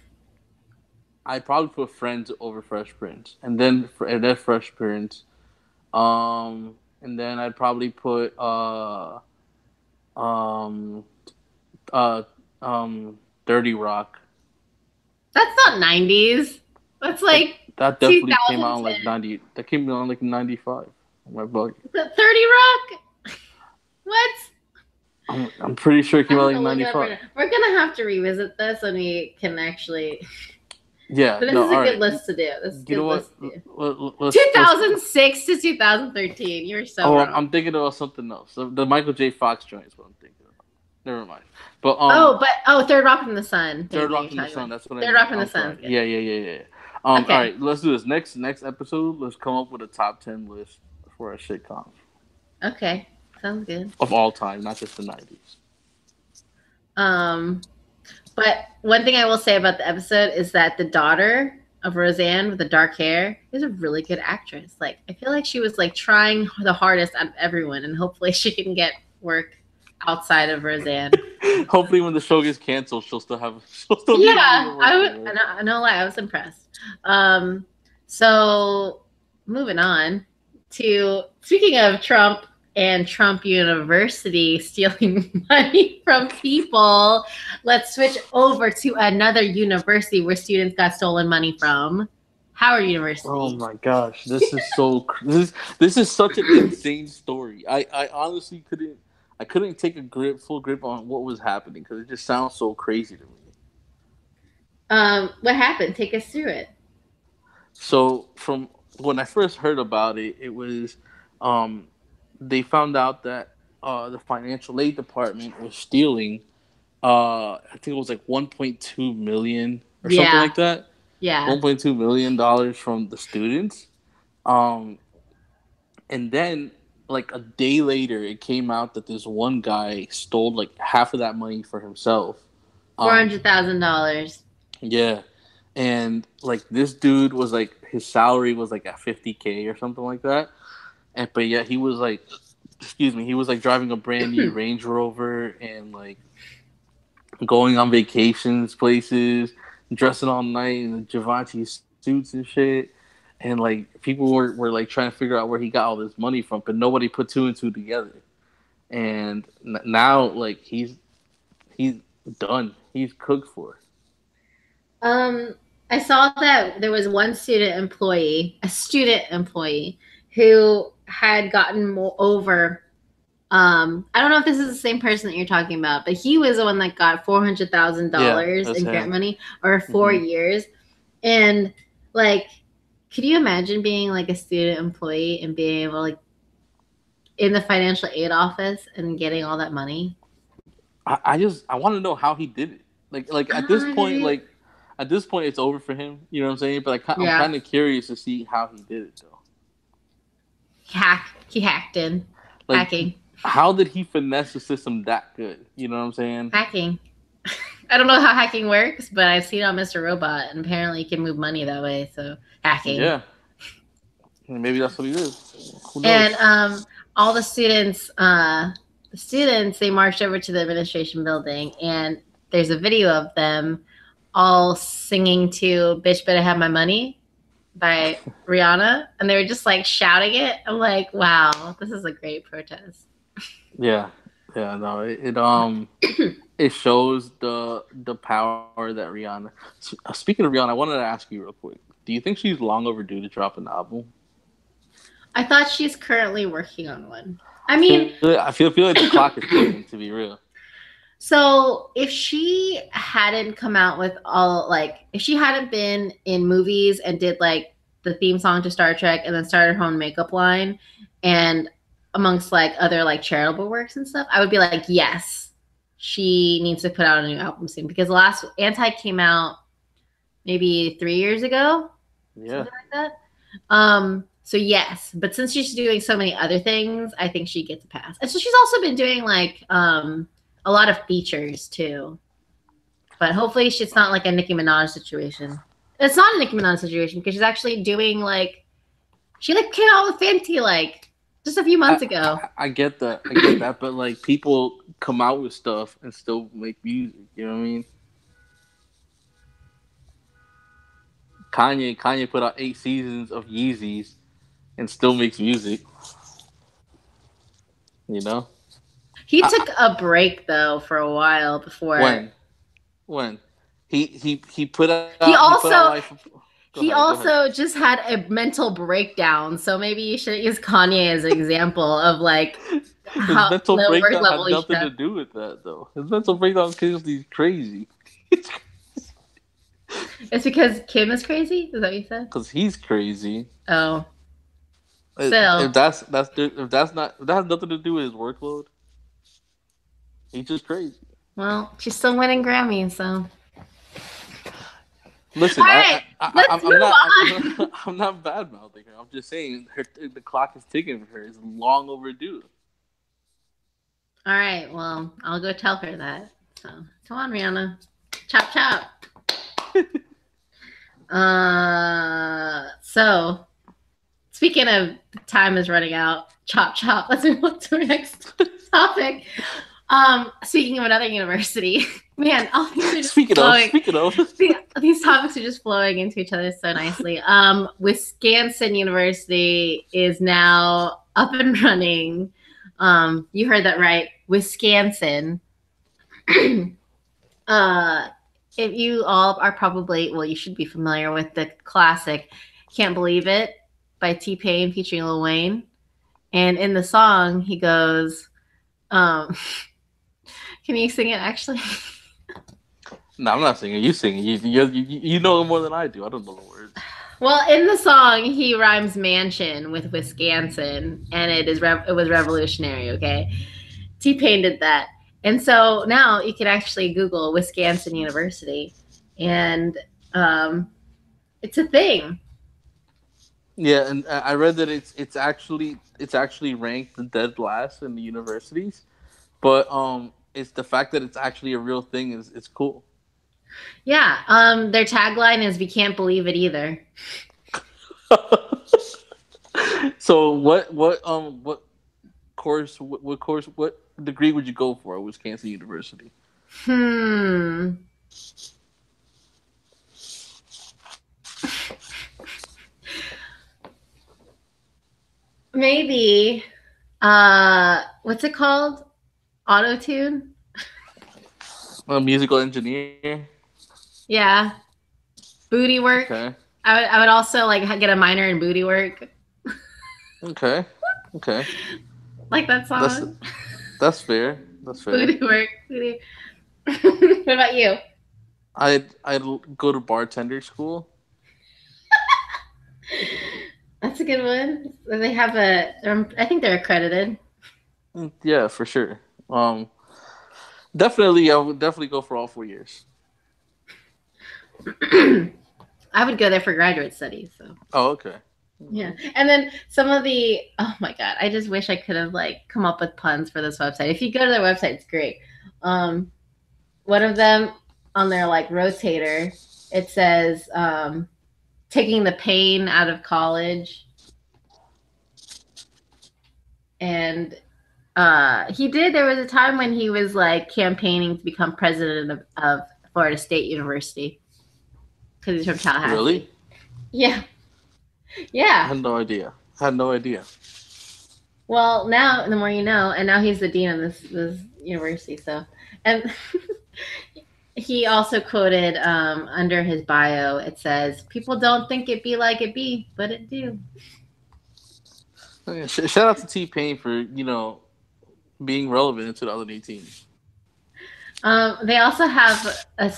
I probably put Friends over Fresh Prince, and then Fresh Prince. And then I'd probably put um uh Dirty Rock. That's not 90s. That's That like that definitely came out in like 2010. 90. That came out in like 95. My bug. 30 Rock? What? I'm pretty sure it I came out have like to look it up right 95. now. We're gonna have to revisit this when we can actually. Yeah, But this no, is a all good right. list to do. This is a You good know what? list to do. Let's 2006 to 2013. You're so Oh, wrong. I'm thinking about something else. The Michael J. Fox joint is what I'm thinking about. Never mind. But Third Rock from the Sun. Third Maybe Rock you're from the talking Sun. about. That's what I Third meant. Rock from the I'm Sun's sorry. good. Yeah. All Okay, right. Let's do this next episode. Let's come up with a top 10 list for our sitcoms okay, sounds good. of all time, not just the '90s. Um, but one thing I will say about the episode is that the daughter of Roseanne with the dark hair is a really good actress. Like I feel like she was like trying the hardest out of everyone, and hopefully she can get work outside of Roseanne. Hopefully, when the show gets canceled, she'll still be able to Yeah, get I work would. there. No lie, I was impressed. So moving on to speaking of Trump and Trump University stealing money from people, let's switch over to another university where students got stolen money from. Howard University. Oh my gosh, this is this is such an insane story. I honestly couldn't take a full grip on what was happening because it just sounds so crazy to me. What happened? Take us through it. So from when I first heard about it, it was um, they found out that the financial aid department was stealing. I think it was like 1.2 million or something Yeah, like that. yeah. 1.2 million dollars from the students. Um, and then like a day later, it came out that this one guy stole like half of that money for himself. Four Um, hundred thousand dollars. Yeah. And like this dude was like his salary was like at 50K or something like that. And but yet he was like excuse me, he was like driving a brand new Range Rover and like going on vacations places, dressing all night in the Givenchy suits and shit. And like people were like trying to figure out where he got all this money from, but nobody put two and two together. And now like he's done. He's cooked for. Um, I saw that there was one a student employee, who had gotten more over. I don't know if this is the same person that you're talking about, but he was the one that got Yeah, $400,000 that's in grant him. money or four Hmm. years, and like, could you imagine being like a student employee and being able like in the financial aid office and getting all that money? I want to know how he did it. Like I at don't this know, point, dude. like at this point, it's over for him. You know what I'm saying? But I'm Yeah, kind of curious to see how he did it though. he hacked in, Like, hacking, how did he finesse the system that good? You know what I'm saying? hacking. I don't know how hacking works, but I've seen it on Mr. Robot, and apparently you can move money that way. So hacking. Yeah, maybe that's what he did. Who And knows? all the students, they marched over to the administration building, and there's a video of them all singing to "Bitch Better Have My Money" by Rihanna, and they were just like shouting it. I'm like, wow, this is a great protest. Yeah, yeah. No, it shows the power that Rihanna. Speaking of Rihanna, I wanted to ask you real quick. Do you think she's long overdue to drop an album? I thought she's currently working on one. I I mean, feel like the clock is ticking. To be real. so if she hadn't come out with all like if she hadn't been in movies and did like the theme song to Star Trek and then started her own makeup line and amongst like other like charitable works and stuff, I would be like, yes, she needs to put out a new album soon because the last Anti came out maybe 3 years ago, Yeah. something like that. So yes, but since she's doing so many other things, I think she gets a pass. And so she's also been doing like a lot of features too. But hopefully it's not like a Nicki Minaj situation. It's not a Nicki Minaj situation because she's actually doing like she like came out with Fenty like just a few months ago. I get that. I get that. But like people come out with stuff and still make music. You know what I mean? Kanye put out 8 seasons of Yeezys and still makes music. You know? He I, took a break though for a while before when when he he put out also life. he Go ahead. also just had a mental breakdown. So maybe you should use Kanye as an example of like His how mental low work breakdown level had you should nothing have. to do with that though. His mental breakdown because he's crazy. It's because Kim is crazy? Is that what you said? Because he's crazy. Oh, still. If that has nothing to do with his workload, he's just crazy. Well, she's still winning Grammys, so. All Listen, right, let's move on. I'm not bad mouthing her. I'm just saying the clock is ticking for her. It's long overdue. All right, well, I'll go tell her that. So, come on, Rihanna. Chop, chop. So speaking of time is running out, chop, chop. Let's move on to our next topic. Speaking of another university, man, all these are just flowing. Speaking of, These topics are just flowing into each other so nicely. Wisconsin University is now up and running. You heard that right, Wisconsin. uh, if you all are probably, well, you should be familiar with the classic "Can't Believe It" by T-Pain featuring Lil Wayne. And in the song, he goes, "Can you sing it?" Actually. no, I'm not singing. You singing. You know more than I do. I don't know the words. Well, in the song, he rhymes mansion with Wisconsin, and it was revolutionary. Okay, T-Pain did that, and so now you can actually Google Wisconsin University, and it's a thing. Yeah, and I read that it's actually ranked dead last in the universities, but it's the fact that it's actually a real thing is it's cool. Yeah, their tagline is "We can't believe it either." So what course what degree would you go for at Wisconsin University? Hmm. Maybe. What's it called? Auto tune. A musical engineer. Yeah. Booty work. Okay. I would also like get a minor in booty work. Okay. Okay. Like that That's song. that's fair. That's fair. Booty work. Booty. What about you? I'd go to bartender school. That's a good one. They have a. I think they're accredited. Yeah, for sure. Um, Definitely, I would definitely go for all 4 years. I would go there for graduate studies. So Oh, okay. yeah, and then some of the. Oh my god, I just wish I could have like come up with puns for this website. If you go to their website, it's great. Um, One of them on their like rotator, it says taking the pain out of college, and he did. There was a time when he was like campaigning to become president of Florida State University because he's from Tallahassee. Really? Yeah, I yeah. had no idea. I had no idea. Well, now the more you know, and now he's the dean of this university. So, and he also quoted under his bio. It says, "People don't think it be like it be, but it do." Yeah, shout out to T Pain for being relevant in 2018. They also have a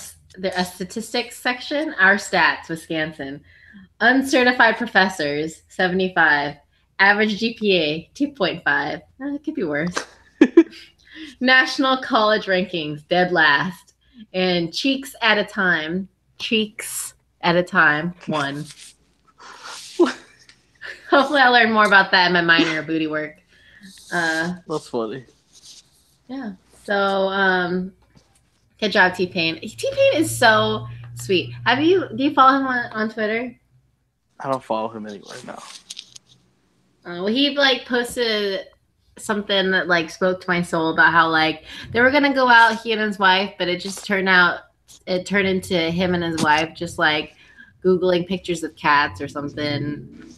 statistics section. Our stats, Wisconsin. Uncertified professors, 75. Average GPA, 2.5. It could be worse. National college rankings, dead last. And cheeks at a time, 1. Hopefully I'll learn more about that in my minor booty work. That's funny. Yeah. So, good job, T-Pain. T-Pain is so sweet. Do you follow him on Twitter? I don't follow him anywhere now. Well, he like posted something that like spoke to my soul about how like they were gonna go out, he and his wife, but it turned into him and his wife just like Googling pictures of cats or something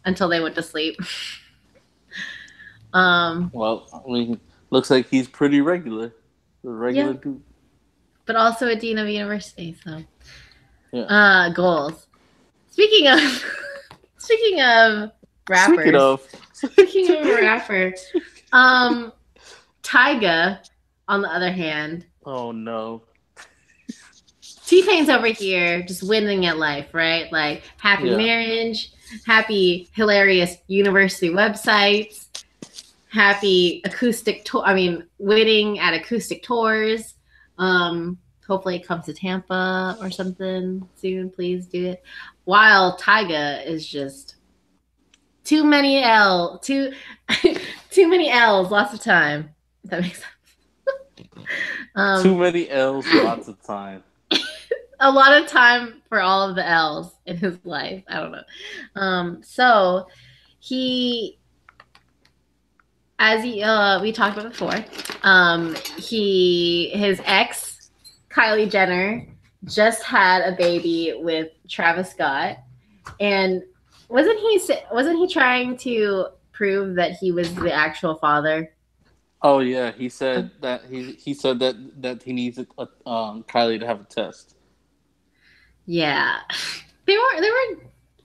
until they went to sleep. Well, I mean, looks like he's pretty regular. A regular dude. But also a dean of a university, so yeah. Goals. Speaking of rappers. Speaking of a rapper, Tyga, on the other hand. Oh no. T-Pain's over here just winning at life, right? Like happy marriage, happy hilarious university websites, happy winning at acoustic tours. Hopefully it comes to Tampa or something soon. Please do it. While Tyga is just too many L's, lots of time. If that makes sense. Too many L's, lots of time. A lot of time for all of the L's in his life. I don't know. So he, as we talked about before, his ex, Kylie Jenner, just had a baby with Travis Scott, and wasn't he trying to prove that he was the actual father? Oh yeah, he said that he said that he needs Kylie to have a test. Yeah,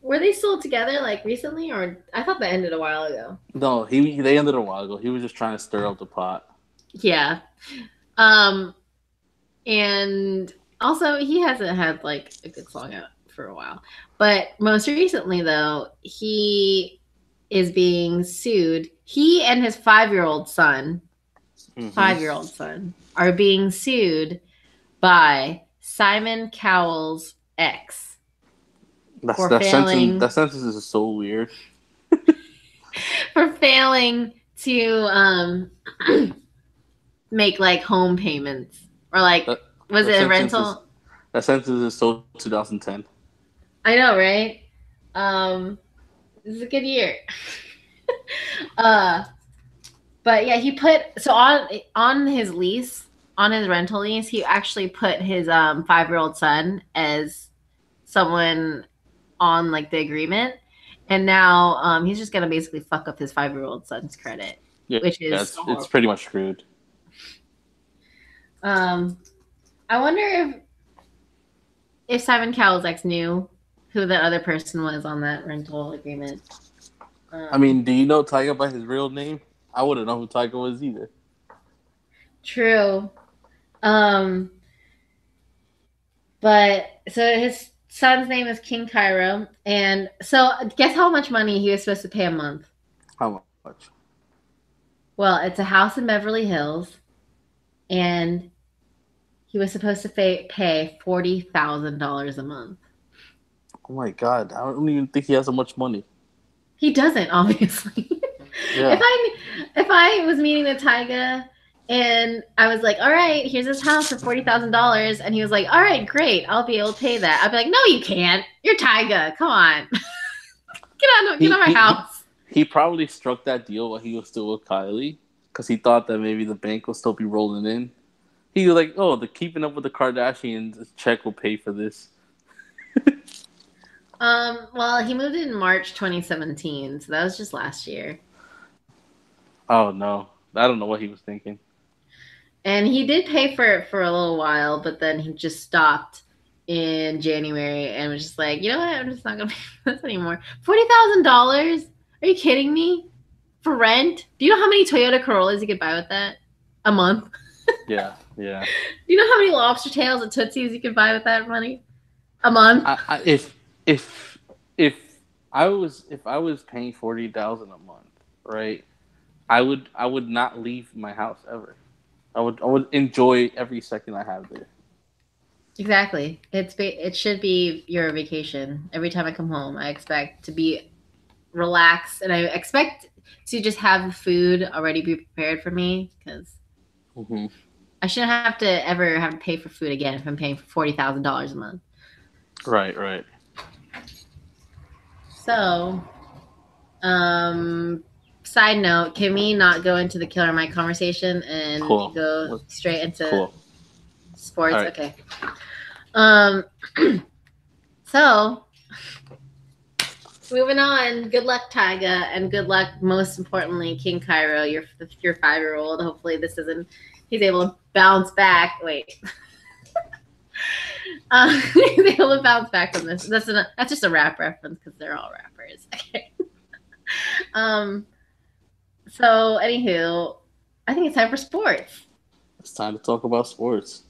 were they still together like recently, or I thought that ended a while ago? No, they ended a while ago. He was just trying to stir up the pot. Yeah, and also he hasn't had like a good song out for a while. But most recently, though, he is being sued. He and his 5-year-old son, are being sued by Simon Cowell's ex. That sentence is so weird. For failing to make like home payments or like was it a rental? That sentence is so 2010. I know, right? This is a good year. But yeah, he put on his lease, on his rental lease, he actually put his 5-year-old son as someone on like the agreement, and now he's just gonna basically fuck up his 5-year-old son's credit, which is it's pretty much screwed. I wonder if Simon Cowell's ex knew who that other person was on that rental agreement. I mean, do you know Tyga by his real name? I wouldn't know who Tyga was either. True. But so his son's name is King Cairo, and so guess how much money he was supposed to pay a month? How much? Well, it's a house in Beverly Hills, and he was supposed to pay $40,000 a month. Oh my god! I don't even think he has so much money. He doesn't, obviously. Yeah. If I was meeting with Tyga and I was like, all right, here's this house for $40,000, and he was like, all right, great, I'll be able to pay that. I'd be like, no, you can't. You're Tyga. Come on, get out of my house. He probably struck that deal while he was still with Kylie because he thought that maybe the bank will still be rolling in. He was like, oh, the Keeping Up with the Kardashians check will pay for this. Well, he moved in March 2017, so that was just last year. Oh no, I don't know what he was thinking. And he did pay for it for a little while, but then he just stopped in January and was just like, you know what? I'm just not gonna pay for this anymore. $40,000? Are you kidding me? For rent? Do you know how many Toyota Corollas you could buy with that a month? Yeah. Do you know how many lobster tails and Tootsies you could buy with that money a month? If I was paying $40,000 a month, right? I would not leave my house ever. I would enjoy every second I have there. Exactly. It should be your vacation. Every time I come home, I expect to be relaxed, and I expect to just have the food already be prepared for me because I shouldn't have to ever have to pay for food again if I'm paying for $40,000 a month. Right. So, side note, can we not go into the Killer Mike conversation and go straight into sports? Right. Okay. So, moving on. Good luck, Tyga, and good luck, most importantly, King Cairo, your 5-year-old. Hopefully, he's able to bounce back. Wait. He's able to bounce back from this. That's just a rap reference because they're all rappers. Okay. So, anywho, I think it's time for sports. It's time to talk about sports.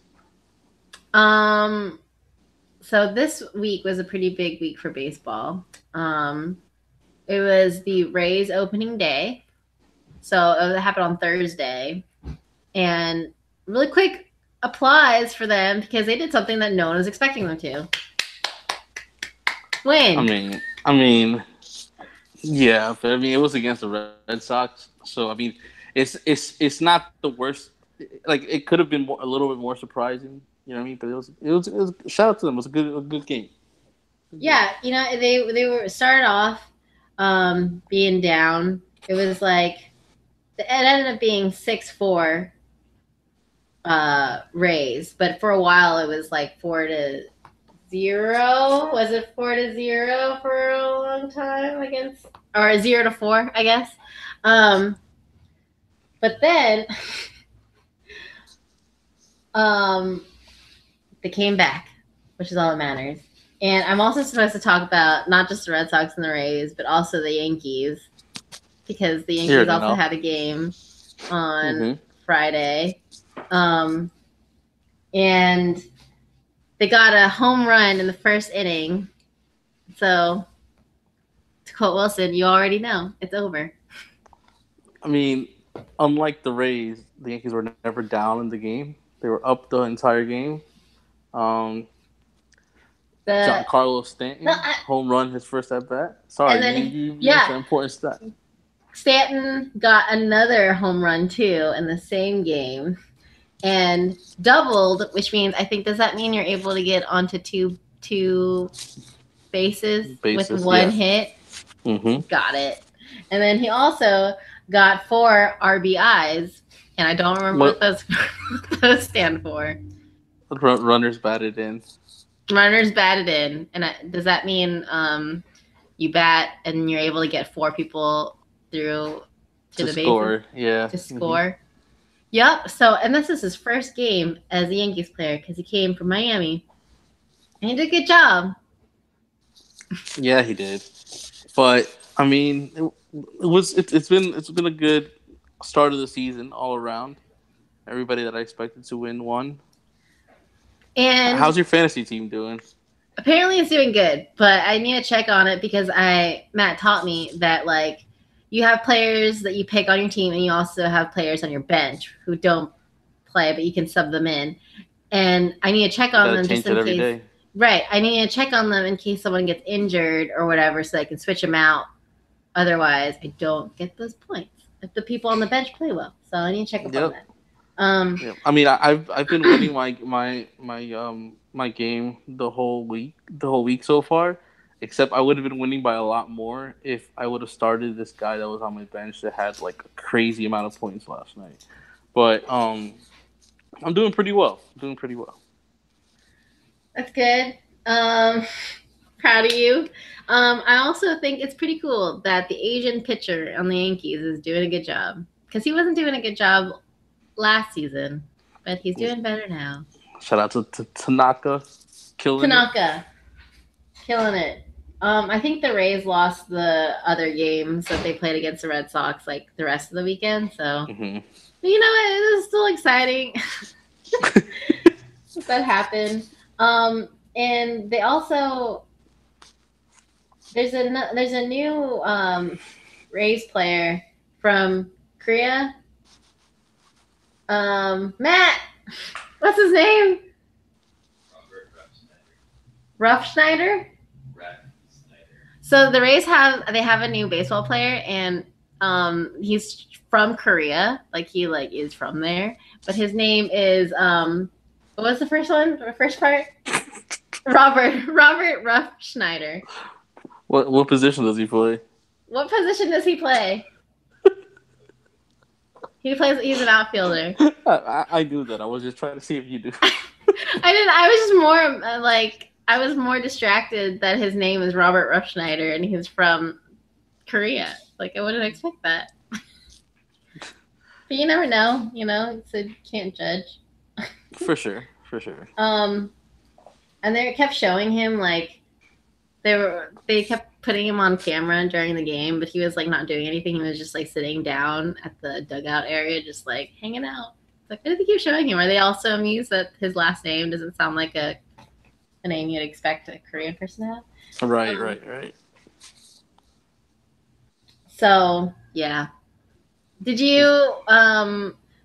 So this week was a pretty big week for baseball. It was the Rays opening day. So it happened on Thursday. And really quick applause for them because they did something that no one was expecting them to. Win. I mean, yeah, but I mean, it was against the Red Sox. So, I mean, it's not the worst. Like, it could have been a little bit more surprising. You know what I mean? But it was shout out to them. It was a good game. Yeah, you know, they were started off being down. It was like it ended up being 6-4 Rays, but for a while it was like 4-0. Was it 4-0 for a long time against, or 0-4, I guess. But then they came back, which is all that matters. And I'm also supposed to talk about not just the Red Sox and the Rays, but also the Yankees, because the Yankees also had a game on Friday. And they got a home run in the first inning. So, to quote Wilson, you already know it's over. I mean, unlike the Rays, the Yankees were never down in the game. They were up the entire game. Giancarlo Stanton home run his first at bat. Sorry, and then, you an important stat. Stanton got another home run too in the same game, and doubled, which means does that mean you're able to get onto two bases with one hit? Mm-hmm. Got it. And then he also got 4 RBIs, and I don't remember what those stand for. Runners batted in. Runners batted in, and does that mean you bat and you're able to get 4 people through to the score? Bases? Yeah, to score. Mm-hmm. Yep. So, and this is his first game as a Yankees player because he came from Miami. And he did a good job. Yeah, he did. But I mean, it's been a good start of the season all around. Everybody that I expected to win won. And How's your fantasy team doing? apparently it's doing good, but I need to check on it because Matt taught me that like you have players that you pick on your team and you also have players on your bench who don't play, but you can sub them in. And I need to check You on got to them just change it in every case. day. Right. I need to check on them in case someone gets injured or whatever so I can switch them out. Otherwise, I don't get those points if the people on the bench play well. So I need to check up on Yep. that. Yep. I mean, I've been winning my game the whole week so far. Except I would have been winning by a lot more if I would have started this guy that was on my bench that had like a crazy amount of points last night. But I'm doing pretty well. Doing pretty well. That's good. Proud of you. I also think it's pretty cool that the Asian pitcher on the Yankees is doing a good job because he wasn't doing a good job last season, but he's doing better now. Shout out to Tanaka, killing it. Tanaka, killing it. I think the Rays lost the other games that they played against the Red Sox like the rest of the weekend. So, Hmm. but you know what? It was still exciting that happened. And they also there's a new Rays player from Korea. Matt, what's his name? Rough Schneider. So the Rays have a new baseball player, and he's from Korea, like he like is from there. But his name is what was the first one? The first part? Robert Rough Schneider. What position does he play? What position does he play? He's an outfielder. I knew that. I was just trying to see if you do. I was just more I was more distracted that his name is Robert Rough Schneider and he's from Korea. Like I wouldn't expect that. But you never know, so you can't judge. For sure. For sure. And they kept showing him like they kept putting him on camera during the game, but he was like not doing anything. He was just like sitting down at the dugout area, just like hanging out. Like, what did they keep showing him? Are they also amused that his last name doesn't sound like a name you'd expect a Korean person to have? Right. So yeah. Did you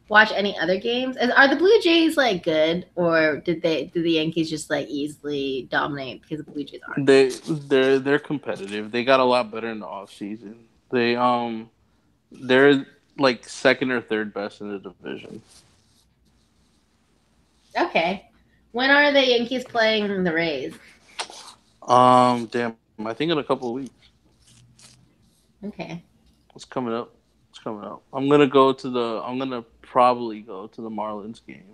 watch any other games? Are the Blue Jays like good, or did the Yankees just like easily dominate because the Blue Jays aren't? They're competitive. They got a lot better in the off season. They're like second or third best in the division. Okay. When are the Yankees playing the Rays? Damn. I think in a couple of weeks. Okay. It's coming up. I'm gonna probably go to the Marlins game.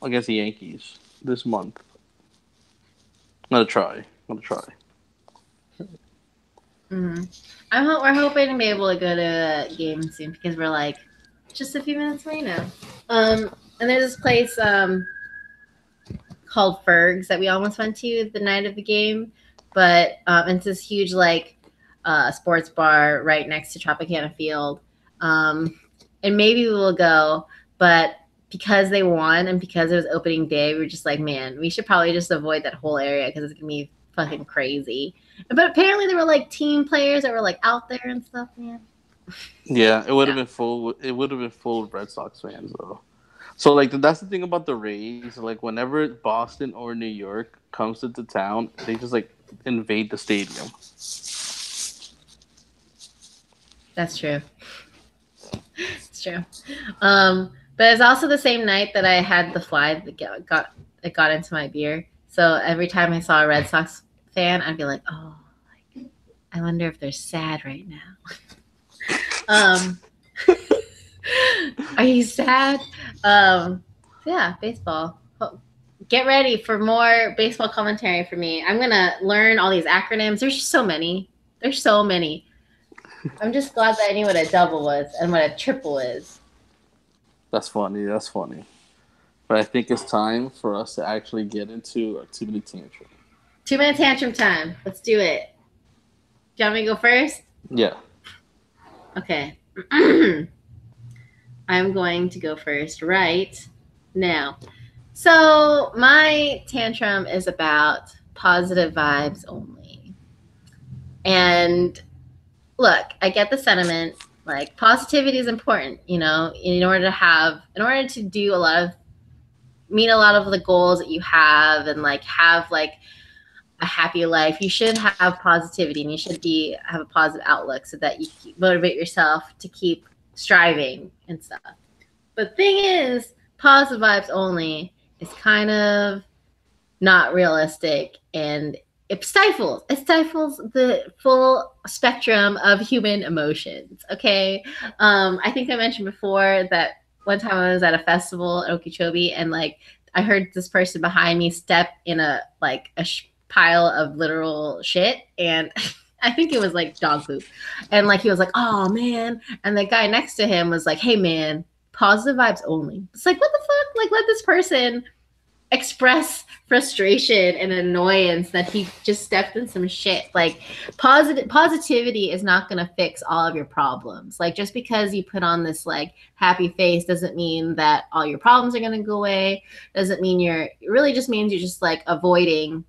Against the Yankees this month. I'm gonna try. Mm-hmm. We're hoping to be able to go to a game soon because we're like just a few minutes away now. And there's this place called Ferg's that we almost went to the night of the game, but it's this huge like sports bar right next to Tropicana Field. And maybe we will go, but because they won and because it was opening day, we were just like, man, we should probably just avoid that whole area because it's gonna be fucking crazy. But apparently there were like team players that were like out there and stuff, man. Yeah, it would have been full. It would have been full of Red Sox fans though. So like that's the thing about the Rays. Like whenever Boston or New York comes into town, they just like invade the stadium. That's true. It's true. But it's also the same night that I had the fly that got into my beer. So every time I saw a Red Sox fan, I'd be like, oh, like, I wonder if they're sad right now. Are you sad? Yeah, baseball. Get ready for more baseball commentary for me. I'm gonna learn all these acronyms. There's just so many. I'm just glad that I knew what a double was and what a triple is. That's funny. but I think it's time for us to actually get into our 2 minute tantrum. 2 minute tantrum time. Let's do it. Do you want me to go first? Yeah. Okay. I'm going to go first right now. So my tantrum is about positive vibes only. And look, I get the sentiment. Like positivity is important, in order to do meet a lot of the goals that you have and like have like a happy life. You should have positivity and you should have a positive outlook so that you motivate yourself to keep striving and stuff. But the thing is, positive vibes only is kind of not realistic, and it stifles the full spectrum of human emotions. Okay. I think I mentioned before that one time I was at a festival at Okeechobee, and like I heard this person behind me step in a pile of literal shit, and I think it was like dog poop, and like he was like, "Oh man," and the guy next to him was like, "Hey man, positive vibes only." It's like, what the fuck? Like, let this person express frustration and annoyance that he just stepped in some shit. Like, positivity is not going to fix all of your problems. Like, just because you put on this like happy face doesn't mean that all your problems are going to go away. Doesn't mean it really just means you're just like avoiding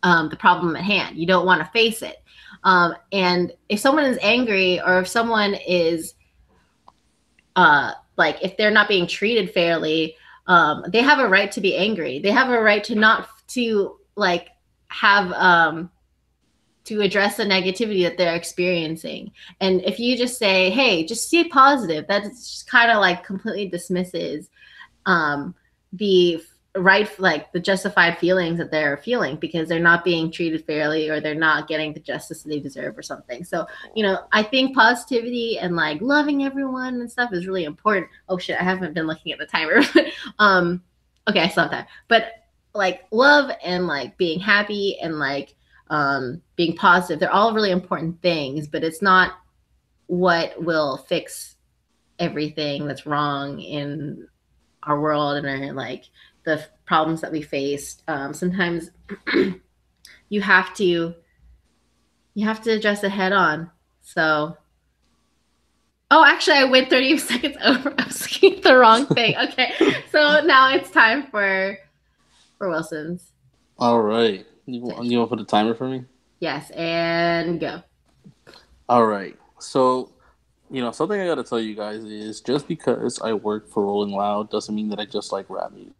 the problem at hand. You don't want to face it. And if someone is angry, or if someone is like, if they're not being treated fairly, they have a right to be angry. They have a right to not to like have to address the negativity that they're experiencing. And if you just say, "Hey, just see positive," that just kind of like completely dismisses the like the justified feelings that they're feeling, because they're not being treated fairly, or they're not getting the justice they deserve or something. So, I think positivity and like loving everyone and stuff is really important. Oh shit, I haven't been looking at the timer. Okay, I still have time. But like love and like being happy and like being positive, they're all really important things, but it's not what will fix everything that's wrong in our world and our like the problems that we face. Sometimes you have to address it head on. So, oh, actually, I went 30 seconds over. I was looking at the wrong thing. Okay, so now it's time for Wilson's. All right. You want to put a timer for me? Yes, and go. All right. So, something I got to tell you guys is, just because I work for Rolling Loud doesn't mean that I just like rap music.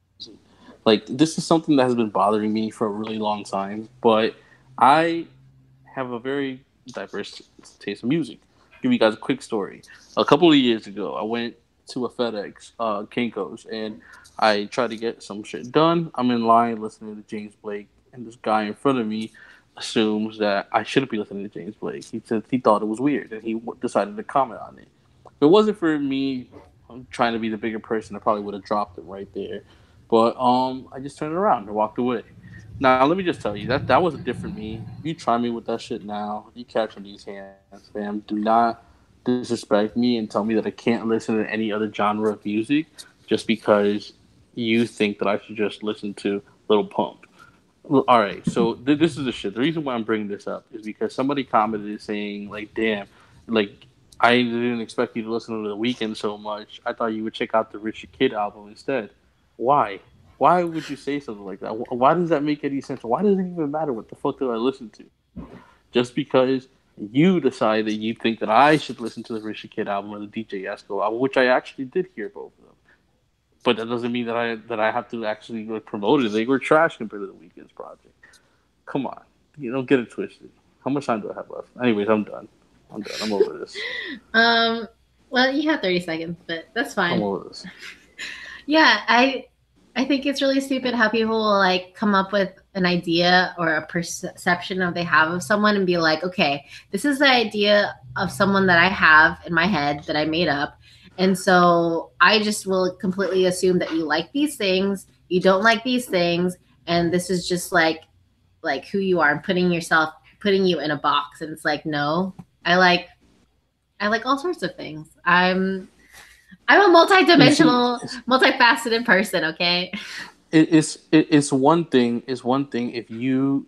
Like, this is something that has been bothering me for a really long time, but I have a very diverse taste of music. Give you guys a quick story. A couple of years ago, I went to a FedEx, Kinko's, and I tried to get some shit done. I'm in line listening to James Blake, and this guy in front of me assumes that I shouldn't be listening to James Blake. He said he thought it was weird, and he decided to comment on it. If it wasn't for me trying to be the bigger person, I probably would have dropped it right there. But I just turned around and walked away. Now, let me just tell you, that was a different me. You try me with that shit now, you catch me these hands, fam. Do not disrespect me and tell me that I can't listen to any other genre of music just because you think that I should just listen to Lil Pump. Well, all right, so this is the shit. The reason why I'm bringing this up is because somebody commented saying, like, damn, like, I didn't expect you to listen to The Weeknd so much. I thought you would check out the Richard Kidd album instead. Why? Why would you say something like that? Why does that make any sense? Why does it even matter what the fuck did I listen to? Just because you decide that you think that I should listen to the Richard Kidd album or the DJ Esco album, which I actually did hear both of them. But that doesn't mean that I have to actually like, promote it. They were trash compared to the Weeknd's project. Come on, don't get it twisted. How much time do I have left? Anyways, I'm done. I'm over this. Well, you have 30 seconds, but that's fine. I'm over this. Yeah, I think it's really stupid how people will like come up with an idea or a perception of they have of someone and be like, okay, this is the idea of someone that I have in my head that I made up. And so I just will completely assume that you like these things, you don't like these things, and this is just like who you are, and putting you in a box. And it's like, no, I like all sorts of things. I'm I'm a You see, multi-dimensional, multifaceted person. Okay. it's one thing. It's one thing if you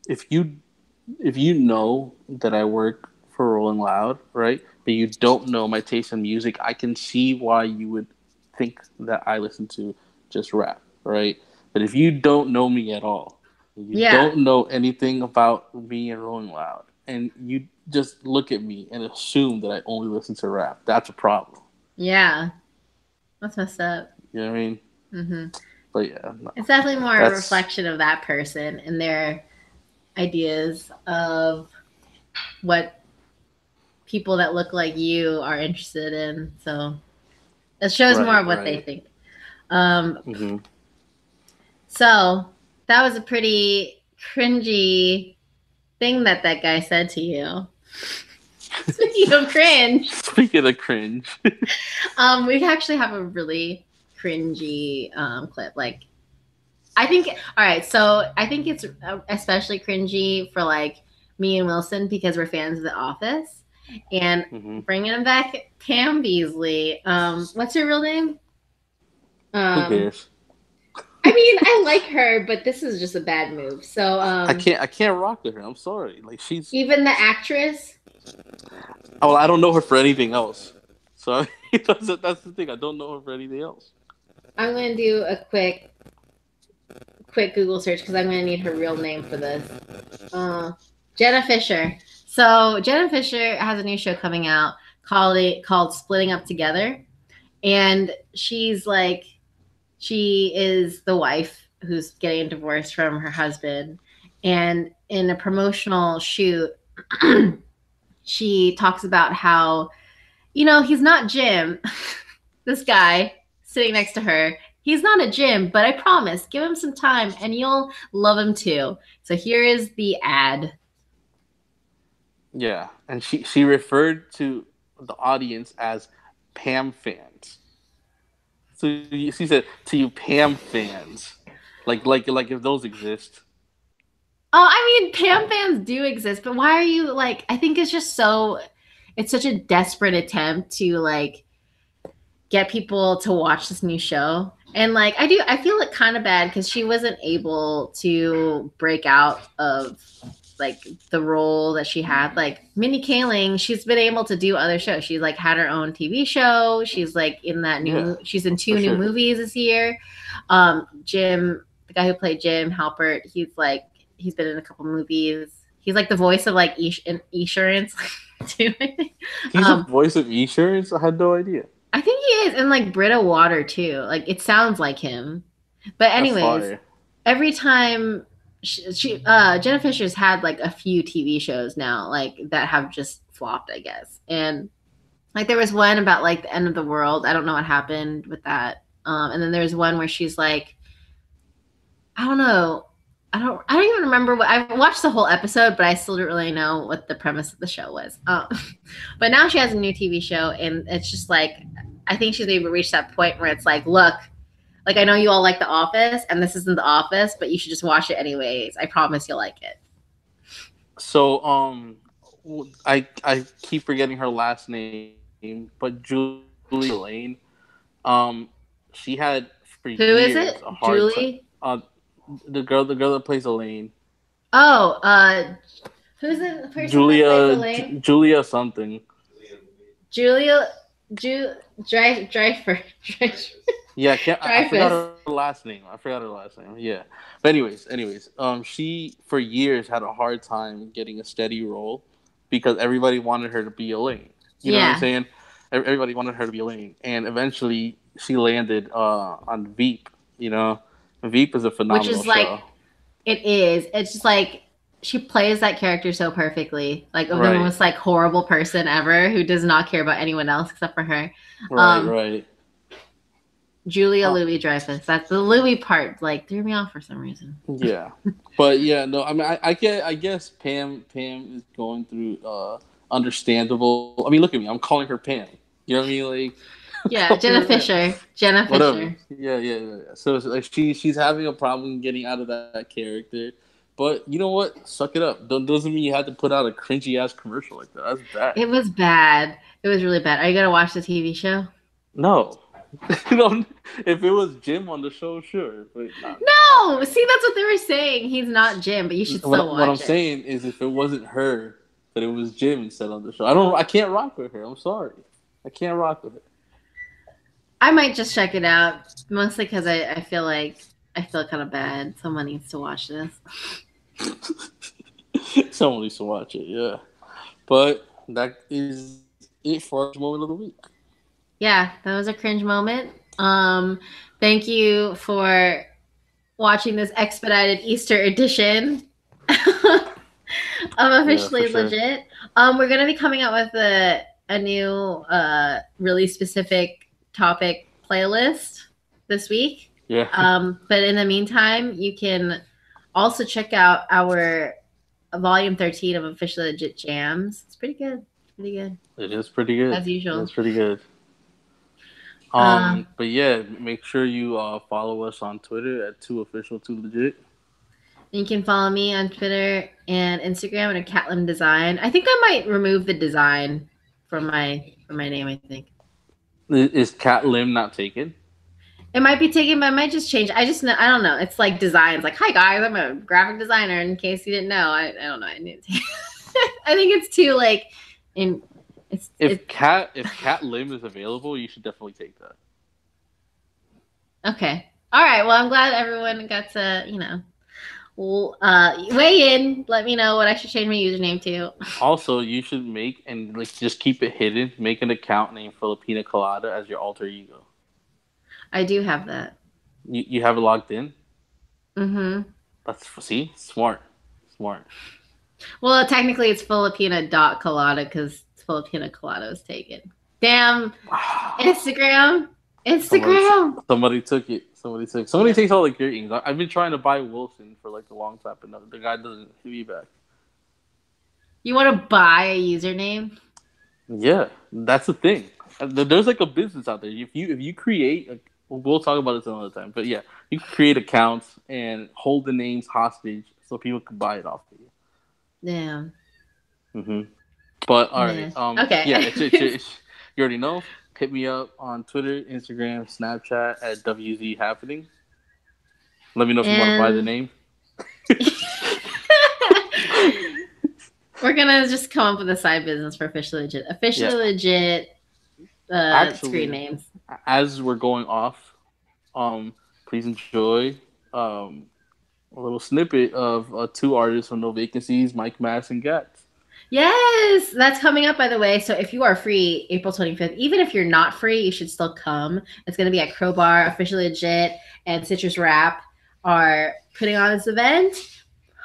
if you know that I work for Rolling Loud, right? But you don't know my taste in music, I can see why you would think that I listen to just rap, right? But if you don't know me at all, you Yeah. don't know anything about me and Rolling Loud, and you just look at me and assume that I only listen to rap, that's a problem. Yeah. That's messed up. You know what I mean? Hmm. But yeah, no, It's definitely more a that's reflection of that person and their ideas of what people that look like you are interested in. So it shows more right, of what they right. think. Um, Hmm. so that was a pretty cringy thing that guy said to you. Speaking of cringe, Speaking of cringe, we actually have a really cringy clip. Like, I think, all right, so I think it's especially cringy for like me and Wilson because we're fans of The Office. And hmm bringing him back, Pam Beasley. What's her real name? who Um, cares? I mean, I like her, but this is just a bad move. So, I can't rock with her. I'm sorry. Like she's even the actress, oh, I don't know her for anything else. So that's the thing. I don't know her for anything else. I'm going to do a quick Google search because I'm going to need her real name for this. Jenna Fisher. So Jenna Fisher has a new show coming out called Splitting Up Together, and she is the wife who's getting divorced from her husband, and in a promotional shoot, she talks about how he's not Jim, this guy sitting next to her. He's not a Jim, but I promise, give him some time and you'll love him too. So here is the ad. Yeah, and she referred to the audience as Pam fans. So she said to you Pam fans, like if those exist. Oh, I mean, Pam fans do exist, but why are you like? I think it's such a desperate attempt to like get people to watch this new show. And like, I feel it kind of bad because she wasn't able to break out of like the role that she had. Like Minnie Kaling, she's been able to do other shows. She's like had her own TV show. She's like in that Yeah, she's in for two new sure. movies this year. Jim, the guy who played Jim Halpert, he's been in a couple movies. He's like the voice of like Esurance too. He's a voice of Esurance. I had no idea. I think he is, and like Britta Water too. Like it sounds like him. But That's anyways, fire. every time Jenna Fisher's had like a few TV shows now, like that have just flopped, I guess. And like there was one about like the end of the world. I don't know what happened with that. And then there's one where she's like, I don't know. I don't even remember what I watched the whole episode, but I still don't really know what the premise of the show was. But now she has a new TV show, and it's just like I think she's maybe reached that point where it's like, look, like I know you all like The Office, and this isn't The Office, but you should just watch it anyways. I promise you'll like it. So I keep forgetting her last name, but Julie Lane. Um, she had for Who is years it? a hard time. Julie? The girl that plays Elaine, Oh, who's the person that plays Elaine? Julia something. Julia Dreifer. Yeah, I forgot Dreyfus. her last name. Yeah, but anyways, she for years had a hard time getting a steady role because everybody wanted her to be Elaine. You know what I'm Yeah. saying? Everybody wanted her to be Elaine, and eventually she landed on Veep. You know, Veep is a Which phenomenal is like show. it is. It's just like she plays that character so perfectly. Like of the Right, most like horrible person ever who does not care about anyone else except for her. right, Um, right. Julia Uh, Louis Dreyfus. That's the Louis part. Like threw me off for some reason. Yeah, but yeah, no. I mean, I guess Pam is going through understandable. I mean, look at me. I'm calling her Pam. You know what I mean? Like, Yeah, Jenna Fisher. Jenna whatever. Fisher. Yeah. So it's like she's having a problem getting out of that character. But you know what? Suck it up. Doesn't mean you have to put out a cringy ass commercial like that. That's bad. It was bad. It was really bad. Are you gonna watch the TV show? No. No, if it was Jim on the show, sure, but not. No, see, that's what they were saying. He's not Jim, but you should still What I'm watch it. saying is, if it wasn't her, but it was Jim instead on the show, I can't rock with her. I'm sorry, I can't rock with her. I might just check it out, mostly because I feel like I feel kind of bad. Someone needs to watch this. Someone needs to watch it, yeah. But that is it for our moment of the week. Yeah, that was a cringe moment. Thank you for watching this expedited Easter edition of Officially sure. Legit. We're gonna be coming out with a new really specific topic playlist this week. Yeah. But in the meantime, you can also check out our volume 13 of Officially Legit Jams. It's pretty good. Pretty good. It is pretty good. As usual. It's pretty good. But yeah, make sure you follow us on Twitter at 2official2legit. You can follow me on Twitter and Instagram under Catlim Design. I think I might remove the design from my name. I think Is Cat Lim not taken? it might be taken, but I might just change. I don't know. It's like designs. Like, hi guys, I'm a graphic designer. In case you didn't know, I don't know. I think it's too like in. If Cat Lim is available, you should definitely take that. Okay. All right. Well, I'm glad everyone got to weigh in. Let me know what I should change my username to. Also, you should make and like just keep it hidden. Make an account named Filipina Colada as your alter ego. I do have that. You have it logged in? Mm-hmm. See? Smart. Well, technically it's Filipina.colada because Filipina Colada was taken. Damn. Instagram. Somebody took it. Somebody takes all the greetings. I've been trying to buy Wilson for like a long time, but the guy doesn't hit me back. You want to buy a username? Yeah, that's the thing. There's like a business out there. If you create, we'll talk about this another time. But yeah, you can create accounts and hold the names hostage so people can buy it off of you. Damn. But all right. Okay. Yeah, you already know. Hit me up on Twitter, Instagram, Snapchat at WZ Happening. Let me know if you want to buy the name. We're gonna just come up with a side business for Officially Legit. Legit. Actually, screen names. As we're going off, please enjoy a little snippet of two artists from No Vacancies, Mike Mass and Gats. Yes, that's coming up, by the way. So if you are free, April 25th, even if you're not free, you should still come. It's going to be at Crowbar. Officially Legit and Citrus Rap are putting on this event.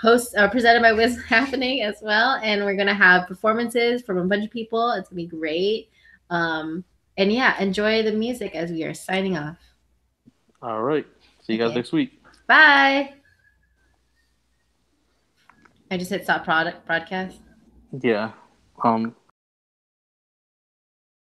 Presented by Wiz Happening as well. And we're going to have performances from a bunch of people. It's going to be great. And yeah, enjoy the music as we are signing off. All right. See you guys next week. Bye. I just hit stop broadcast. Yeah.